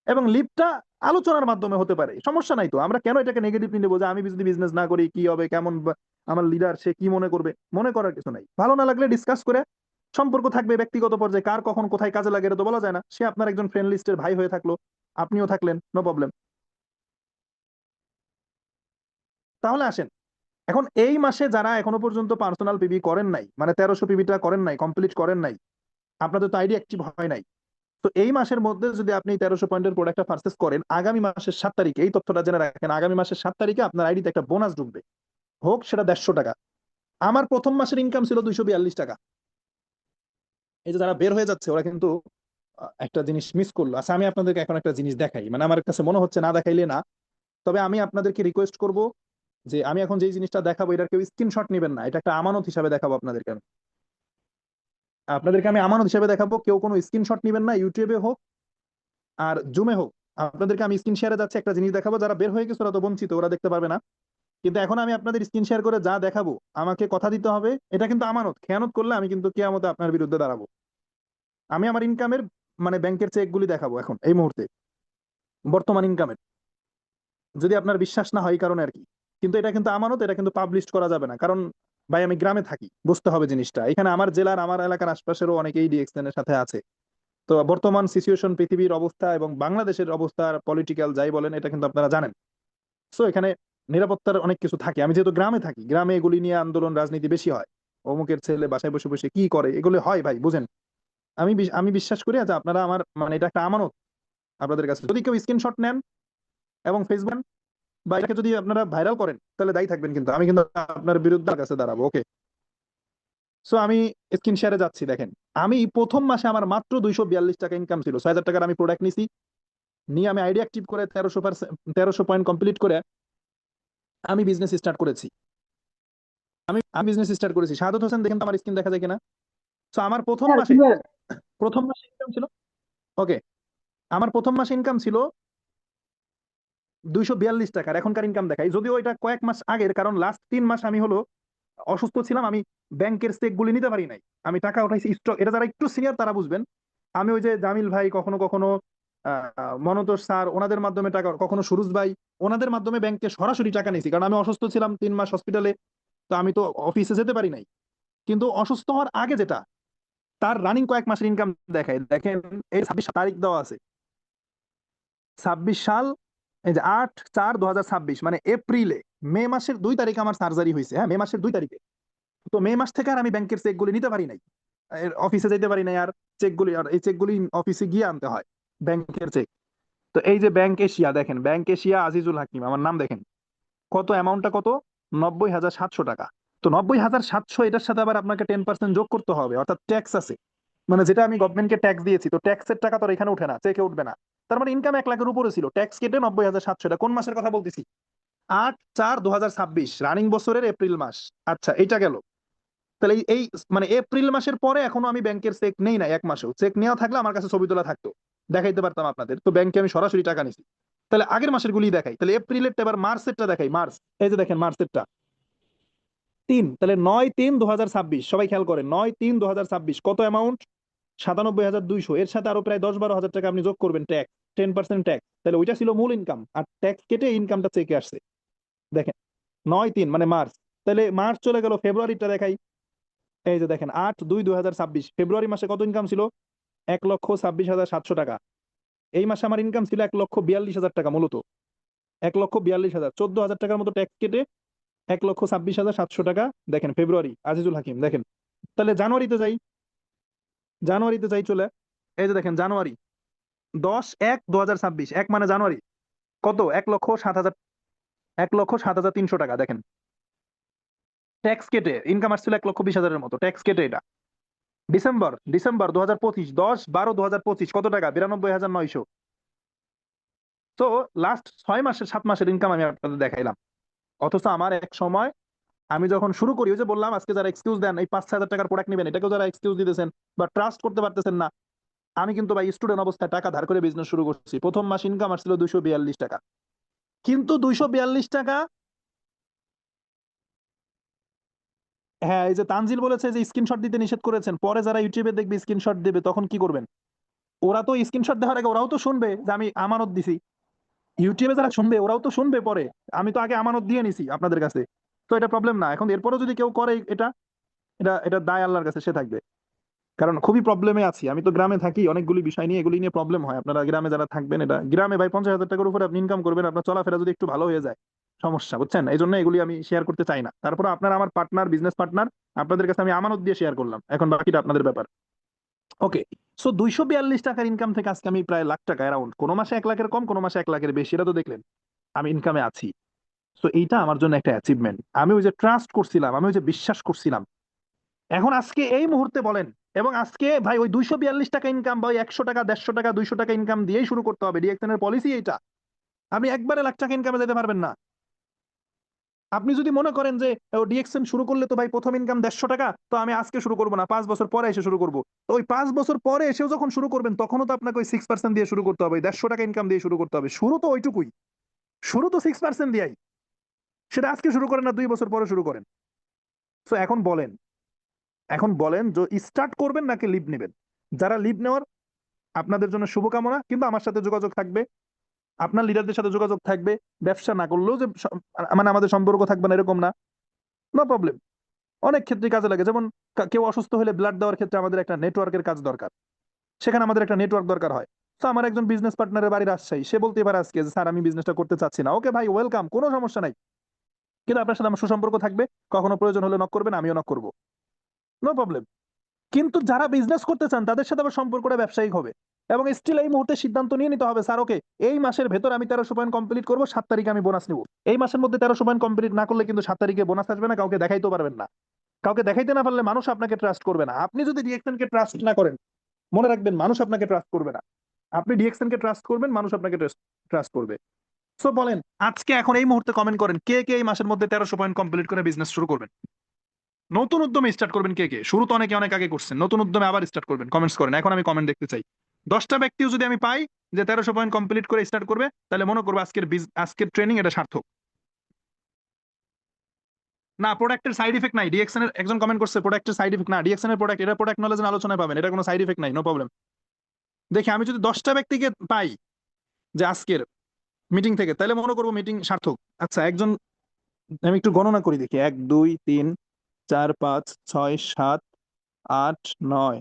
এবং লিভটা আলোচনার মাধ্যমে হতে পারে, সমস্যা নাই তো। আমরা কেন এটাকে নেগেটিভ নেবো যে আমি যদি বিজনেস না করি কি হবে, কেমন আমার লিডার সে কি মনে করবে, মনে করার কিছু নাই। ভালো না লাগলে ডিসকাস করে সম্পর্ক থাকবে ব্যক্তিগত পর্যায়ে, কার কখন কোথায় কাজে লাগে এটা তো বলা যায় না। সে আপনার একজন ফ্রেন্ড লিস্টের ভাই হয়ে থাকলো, আপনিও থাকলেন, নো প্রবলেম। তাহলে আসেন, এখন এই মাসে যারা এখনো পর্যন্ত পার্সোনাল পিবি করেন নাই, মানে 1300 পিবিটা করেন নাই, কমপ্লিট করেন নাই, আপনাদের তো আইডি অ্যাক্টিভ হয় নাই, তো এই মাসের মধ্যে যদি আপনি 1300 পয়েন্টের প্রোডাক্টটা পারচেস করেন, আগামী মাসের 7 তারিখে, এই তথ্যটা জেনে রাখেন, আগামী মাসের 7 তারিখে আপনার আইডিতে একটা বোনাস ঢুকবে, হোক সেটা 150 টাকা। আমার প্রথম মাসের ইনকাম ছিল 242 টাকা। এই যে যারা বের হয়ে যাচ্ছে ওরা কিন্তু একটা জিনিস মিস করলো। আচ্ছা, আমি আপনাদেরকে এখন একটা জিনিস দেখাই, মানে আমার কাছে মনে হচ্ছে না দেখাইলে না, তবে আমি আপনাদেরকে রিকোয়েস্ট করব যে আমি এখন যেই জিনিসটা দেখাবো এটার কেউ স্ক্রিনশট নেবেন না, এটা একটা আমানত হিসাবে দেখাবো আপনাদেরকে। আপনাদেরকে আমি আমানত হিসাবে দেখাবো, কেউ কোনো স্ক্রিনশট নেবেন না, ইউটিউবে হোক আর জুমে হোক। আপনাদেরকে আমি স্ক্রিন শেয়ারে যাচ্ছে একটা জিনিস দেখাবো, যারা বের হয়ে গেছে ওরা তো বঞ্চিত, ওরা দেখতে পারবে না। কিন্তু এখন আমি আপনাদের স্ক্রিন শেয়ার করে যা দেখাবো আমাকে কথা দিতে হবে, এটা কিন্তু আমানত, খেয়ানত করলে আমি কিন্তু কিয়ামতে আপনার বিরুদ্ধে দাঁড়াবো। আমি আমার ইনকামের মানে ব্যাংকের চেক গুলি দেখাবো এখন এই মুহূর্তে, বর্তমান ইনকামের, যদি আপনার বিশ্বাস না হয় এই কারণে আর কি। কিন্তু এটা কিন্তু আমানত, এটা কিন্তু পাবলিশ করা যাবে না, কারণ ভাই আমি গ্রামে থাকি, বুঝতে হবে জিনিসটা। এখানে আমার জেলার আমার এলাকার আশপাশেরও অনেকেই ডিএক্সএন এর সাথে আছে। তো বর্তমান সিচুয়েশন, পৃথিবীর অবস্থা এবং বাংলাদেশের অবস্থা, পলিটিক্যাল যাই বলেন, এটা কিন্তু আপনারা জানেন। সো এখানে নিরাপত্তার অনেক কিছু থাকে। আমি যেহেতু গ্রামে থাকি, গ্রামে এগুলি নিয়ে আন্দোলন রাজনীতি বেশি হয়। অমুকের ছেলে বাসায় বসে বসে কি করে, এগুলো হয় ভাই, বুঝেন। আমি বিশ্বাস করি যে আপনারা আমার মানে এটা একটা আমানত আপনাদের কাছে। যদি কেউ স্ক্রিনশট নেন এবং ফেসবুক বা এটাকে যদি আপনারা ভাইরাল করেন, তাহলে দায়ী থাকবেন, কিন্তু আমি কিন্তু আপনার বিরুদ্ধে কাছে দাঁড়াবো। ওকে, সো আমি স্ক্রিন শেয়ারে যাচ্ছি, দেখেন। আমি প্রথম মাসে আমার মাত্র 242 টাকা ইনকাম ছিল, 6,000 টাকার আমি প্রোডাক্ট নিছি, নিয়ে আমি আইডিয়া অ্যাক্টিভ করে 1300 পয়েন্ট কমপ্লিট করে আমি বিজনেস স্টার্ট করেছি। আমি বিজনেস স্টার্ট করেছি। শাহাদত হোসেন, দেখেন তো আমার স্ক্রিন দেখা যায় কিনা। তো আমার প্রথম স্যার মাসে, ক্লিয়ার। ইনকাম ছিল, ওকে, আমার প্রথম মাসে ইনকাম ছিল 242 টাকার। এখনকার ইনকাম দেখাই, যদিও এটা কয়েক মাস আগের, কারণ লাস্ট 3 মাস আমি হলো অসুস্থ ছিলাম, আমি ব্যাংকের চেক গুলি নিতে পারি নাই, আমি টাকা উঠাইছি স্টক। এটা যারা একটু সিনিয়র তারা বুঝবেন। আমি ওই যে জামিল ভাই, কখনো কখনো মনতোষ স্যার, ওনাদের মাধ্যমে টাকা, কখনো সুরুজ ভাই, ওনাদের মাধ্যমে ব্যাংকে সরাসরি টাকা নিয়েছি, কারণ আমি অসুস্থ ছিলাম 3 মাস হসপিটালে। তো আমি তো অফিসে যেতে পারি নাই। কিন্তু অসুস্থ হওয়ার আগে যেটা, তার রানিং কয়েক মাসের ইনকাম দেখায়, দেখেন। এই 26 তারিখ দেওয়া আছে, 26 সাল, এই যে 8/4/2026, মানে এপ্রিলে, মে মাসের 2 তারিখ আমার সার্জারি হয়েছে, হ্যাঁ, মে মাসের 2 তারিখে। তো মে মাস থেকে আর আমি ব্যাংকের চেক গুলি নিতে পারি নাই, অফিসে যেতে পারি নাই। আর চেক গুলি, আর এই চেক গুলি অফিসে গিয়ে আনতে হয়, ব্যাংকের চেক। তো এই যে ব্যাংক এশিয়া, দেখেন, ব্যাংক এশিয়া আজিজুল হাকিম আমার নাম, দেখেন কত অ্যামাউন্টটা, কত, 90,700 টাকা। তো 90,700, এটার সাথে আবার আপনাকে 10% যোগ করতে হবে, অর্থাৎ ট্যাক্স আছে। মানে যেটা আমি গভর্নমেন্টকে ট্যাক্স দিয়েছি, তো ট্যাক্সের টাকা তো আর এখানে উঠে না, চেকে উঠবে না। তার মানে ইনকাম 1 লাখের উপরে ছিল, ট্যাক্স কেটে 90,700। এটা কোন মাসের কথা বলতেছি? 8/4/2026, রানিং বছরের এপ্রিল মাস। আচ্ছা, এটা গেল। তাহলে এই মানে এপ্রিল মাসের পরে এখনো আমি ব্যাংকের চেক নেই না, 1 মাসেও। চেক নেওয়া থাকলে আমার কাছে ছবি তোলা থাকতো, দেখাইতে পারতাম আপনাদের। তো ব্যাংকে আমি সরাসরি টাকা নিছি। তাহলে আগের মাসের গুলি দেখাই, তাহলে এপ্রিলেরটা, এবার মার্চেরটা দেখাই। মার্চ, এই যে দেখেন মার্চেরটা 3, তাহলে 9/3/2026, সবাই খেয়াল করেন, 9/3/2026 কত অ্যামাউন্ট? 97,200। এর সাথে আরো প্রায় 10-12 হাজার টাকা আপনি যোগ করবেন ট্যাক্স, 10% ট্যাক্স। তাহলে ওইটা ছিল মূল ইনকাম, আর ট্যাক্স কেটে ইনকামটা চেকে আসছে, দেখেন। 9/3 মানে মার্চ। তাহলে মার্চ চলে গেল, ফেব্রুয়ারিটা দেখাই। এই যে দেখেন, 8/2/2026, ফেব্রুয়ারি মাসে কত ইনকাম ছিল? 1,26,700 টাকা। এই মাসে আমার ইনকাম ছিল 1,42,000 টাকা, মূলত 1,42,000, 14,000 টাকার মতো ট্যাক্স কেটে 1,26,700 টাকা। দেখেন ফেব্রুয়ারি, আজিজুল হাকিম, দেখেন। তাহলে জানুয়ারিতে যাই, চলে। এই যে দেখেন জানুয়ারি, 10/1/2026, এক মানে জানুয়ারি, কত? 1,07,000, 1,07,300 টাকা, দেখেন। ট্যাক্স কেটে ইনকাম আসছিল 1,20,000-এর মতো, ট্যাক্স কেটে এটা। ডিসেম্বর 2025, 10/12/2025 কত টাকা? 92,900। তো লাস্ট 6 মাসের, 7 মাসের ইনকাম আমি আপনাদের দেখাইলাম। অথচ আমার এক সময়, আমি যখন শুরু করি, ওই যে বললাম, আজকে যারা এক্সকিউজ দেন এই 5-6 হাজার টাকার প্রোডাক্ট নেবেন, এটাকেও যারা এক্সকিউজ দিতেছেন বা ট্রাস্ট করতে পারতেছেন না, আমি কিন্তু ভাই স্টুডেন্ট অবস্থায় টাকা ধার করে বিজনেস শুরু করছি। প্রথম মাস ইনকাম আসছিল 242 টাকা। কিন্তু 242 টাকা, হ্যাঁ, এই যে তানজিল বলেছে যে স্ক্রিনশট দিতে নিষেধ করেছেন, পরে যারা ইউটিউবে দেখবে স্ক্রিনশট দেবে, তখন কি করবেন? ওরা তো স্ক্রিনশট দেওয়ার আগে ওরাও তো শুনবে যে আমি আমানত দিছি। ইউটিউবে যারা শুনবে ওরাও তো শুনবে পরে, আমি তো আগে আমানত দিয়ে নিছি আপনাদের কাছে। তো এটা প্রবলেম না। এখন এরপরও যদি কেউ করে এটা, এটা দায় আল্লাহর কাছে, সে থাকবে। কারণ খুবই প্রবলেমে আছি, আমি তো গ্রামে থাকি, অনেকগুলি বিষয় নিয়ে, এগুলি নিয়ে প্রবলেম হয়। আপনারা গ্রামে যারা থাকবেন, এটা গ্রামে ভাই 50,000 টাকার উপরে আপনি ইনকাম করবেন, আপনার চলাফেরা যদি একটু ভালো হয়ে যায়, সমস্যা, বুঝছেন? এই জন্য এগুলি আমি শেয়ার করতে চাই না। তারপরে আপনারা আমার পার্টনার, বিজনেস পার্টনার, আপনাদের কাছে আমি আমানত দিয়ে শেয়ার করলাম, এখন বাকিটা আপনাদের ব্যাপার। ওকে, সো 242 টাকার ইনকাম থেকে আজকে আমি প্রায় লাখ টাকা অ্যারাউন্ড, কোনো মাসে 1 লাখের কম, কোনো মাসে 1 লাখের বেশি, এটা তো দেখলেন আমি ইনকামে আছি। তো এইটা আমার জন্য একটা অ্যাচিভমেন্ট। আমি ওই যে ট্রাস্ট করছিলাম, আমি ওই যে বিশ্বাস করছিলাম। এখন আজকে এই মুহূর্তে বলেন, এবং আজকে ভাই ওই 242 টাকা ইনকাম বা ওই 100 টাকা, 150 টাকা, 200 টাকা ইনকাম দিয়েই শুরু করতে হবে, ডিএক্সএন এর পলিসি এইটা। আপনি একবারে লাখ টাকা ইনকামে যেতে পারবেন না। আপনি যদি মনে করেন যে ডিএক্সএন শুরু করলে তো ভাই প্রথম ইনকাম 150 টাকা, তো আমি আজকে শুরু করবো না, 5 বছর পরে এসে শুরু করবো, তো ওই 5 বছর পরে এসেও যখন শুরু করবেন তখনও তো আপনাকে ওই 6% দিয়ে শুরু করতে হবে, 150 টাকা ইনকাম দিয়ে শুরু করতে হবে। শুরু তো ওইটুকুই, শুরু তো 6% দিয়াই। সেটা আজকে শুরু করেন না 2 বছর পরে শুরু করেন। তো এখন বলেন যে স্টার্ট করবেন নাকি লিভ নেবেন। যারা লিভ নেওয়ার, আপনাদের জন্য শুভকামনা, কিন্তু আমার সাথে যোগাযোগ থাকবে, আপনার লিডারদের সাথে যোগাযোগ থাকবে। ব্যবসা না করলেও যে মানে আমাদের সম্পর্ক থাকবে না এরকম না, নো প্রবলেম। অনেক ক্ষেত্রে কাজে লাগে, যেমন কেউ অসুস্থ হলে ব্লাড দেওয়ার ক্ষেত্রে আমাদের একটা নেটওয়ার্কের কাজ দরকার, সেখানে আমাদের একটা নেটওয়ার্ক দরকার হয়। তো আমার একজন বিজনেস পার্টনারের বাড়ি রাজশাহী, সে বলতে পারে আজকে যে স্যার আমি বিজনেসটা করতে চাচ্ছি না, ওকে ভাই ওয়েলকাম, কোনো সমস্যা নাই, কিন্তু আপনার সাথে আমার সুসম্পর্ক থাকবে, কখনো প্রয়োজন হলে নক করবেন, আমিও নক করবো, নো প্রবলেম। কিন্তু যারা বিজনেস করতে চান তাদের সাথে আবার সম্পর্কটা ব্যবসায়িক হবে, এবং স্টিল এই মুহূর্তে সিদ্ধান্ত নিয়ে নিতে হবে, স্যার ওকে এই মাসের ভেতর আমি 1300 পয়েন্ট কমপ্লিট করবো, 7 তারিখে আমি বোনাস নিবো। এই মাসের মধ্যে 1300 পয়েন্ট কমপ্লিট না করলে কিন্তু 7 তারিখে বোনাস আসবে না, কাউকে দেখাইতে পারবেন না। কাউকে দেখাইতে না পারলে মানুষ আপনাকে ট্রাস্ট করবে না। আপনি যদি ডিএক্সএনকে ট্রাস্ট না করেন, মনে রাখবেন মানুষ আপনাকে ট্রাস্ট করবে না। আপনি ডিএক্সএনকে ট্রাস্ট করবেন, মানুষ আপনাকে ট্রাস্ট করবে। সো বলেন আজকে এখন এই মুহূর্তে কমেন্ট করেন কে কে এই মাসের মধ্যে 1300 পয়েন্ট কমপ্লিট করে বিজনেস শুরু করবেন, নতুন উদ্যমে স্টার্ট করবেন। কে কে শুরু তো অনেকে অনেক আগে করছেন, নতুন উদ্যমে আবার স্টার্ট করবেন, কমেন্টস করেন, এখন আমি কমেন্ট দেখতে চাই। 10টা ব্যক্তিও যদি আমি পাই যে 1300 পয়েন্ট কমপ্লিট করে স্টার্ট করবে, তাহলে মনে করবো আজকের ট্রেনিং এটা সার্থক। না, প্রোডাক্টের সাইড ইফেক্ট নাই, ডিএক্সএন এর একজন কমেন্ট করছে প্রোডাক্টের সাইড ইফেক্ট না, ডিএক্সএন এর প্রোডাক্ট, এটা প্রোডাক্ট নলেজের আলোচনায় পাবেন, এটা কোনো সাইড ইফেক্ট নাই, নো প্রবলেম। দেখি আমি যদি 10টা ব্যক্তিকে পাই যে আজকের মিটিং থেকে, তাহলে মনে করবো মিটিং সার্থক। আচ্ছা একজন, আমি একটু গণনা করি দেখি, 1 2 3 4 5 6 7 8 9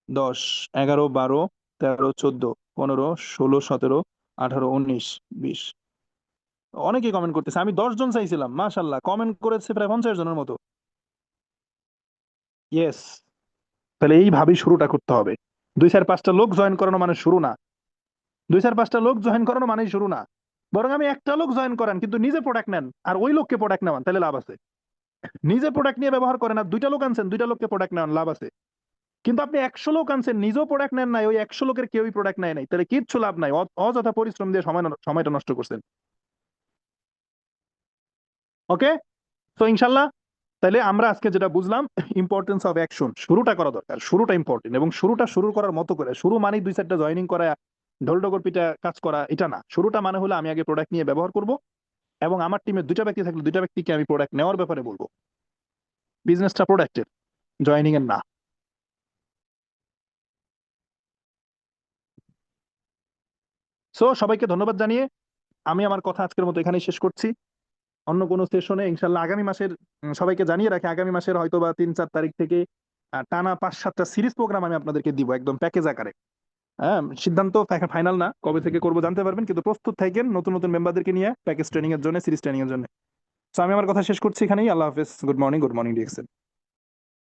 10 11 12 13 14 15 16 17 18 19 20। অনেকেই কমেন্ট করতেছে, আমি 10 জন চাইছিলাম, মাশাল্লাহ কমেন্ট করেছে প্রায় 50 জনের মতো। ইয়েস, তাহলে এইভাবেই শুরুটা করতে হবে। 2 4 5টা লোক জয়েন করানো মানে শুরু না, 2 4 5টা লোক জয়েন করানো মানেই শুরু না। বরং আমি একটা লোক জয়েন করান, কিন্তু নিজে প্রোডাক্ট নেন আর ওই লোককে প্রোডাক্ট নেওয়ান, তাহলে লাভ আছে। নিজে প্রোডাক্ট নিয়ে ব্যবহার করেন, আর 2টা লোক আনছেন, 2টা লোককে প্রোডাক্ট নেওয়ান, লাভ আছে। কিন্তু আপনি 100 লোক আনছেন, নিজেও প্রোডাক্ট নেন নাই, ওই 100 লোকের কেউই প্রোডাক্ট নেয় নাই, তাহলে কিচ্ছু লাভ নাই, অযথা পরিশ্রম দিয়ে সময়টা নষ্ট করছেন। ওকে, তো ইনশাল্লাহ, তাহলে আমরা আজকে যেটা বুঝলাম, ইম্পর্টেন্স অফ অ্যাকশন, শুরুটা করা দরকার, শুরুটা ইম্পর্টেন্ট, এবং শুরুটা শুরু করার মতো করে, শুরু মানেই 2 4টা জয়েনিং করা, ঢোলডগর পিটা কাজ করা, এটা না। শুরুটা মানে হলো আমি আগে প্রোডাক্ট নিয়ে ব্যবহার করব, এবং আমার টিমে 2টা ব্যক্তি থাকলে 2টা ব্যক্তিকে আমি প্রোডাক্ট নেওয়ার ব্যাপারে বলবো। বিজনেসটা প্রোডাক্টের, জয়েনিং এর না। সো সবাইকে ধন্যবাদ জানিয়ে আমি আমার কথা আজকের মতো এখানেই শেষ করছি। অন্য কোনো সেশনে ইনশাল্লাহ আগামী মাসের, সবাইকে জানিয়ে রাখি, আগামী মাসের হয়তো বা 3 4 তারিখ থেকে টানা 5 7টা সিরিজ প্রোগ্রাম আমি আপনাদেরকে দিব একদম প্যাকেজ আকারে। হ্যাঁ, সিদ্ধান্ত ফাইনাল না, কবে থেকে করবো জানতে পারবেন, কিন্তু প্রস্তুত থাকেন নতুন নতুন মেম্বারদেরকে নিয়ে প্যাকেজ ট্রেনিং এর জন্য, সিরিজ ট্রেনিং এর জন্য। তো আমি আমার কথা শেষ করছি এখানেই। আল্লাহ হাফেজ, good morning, good morning DXL.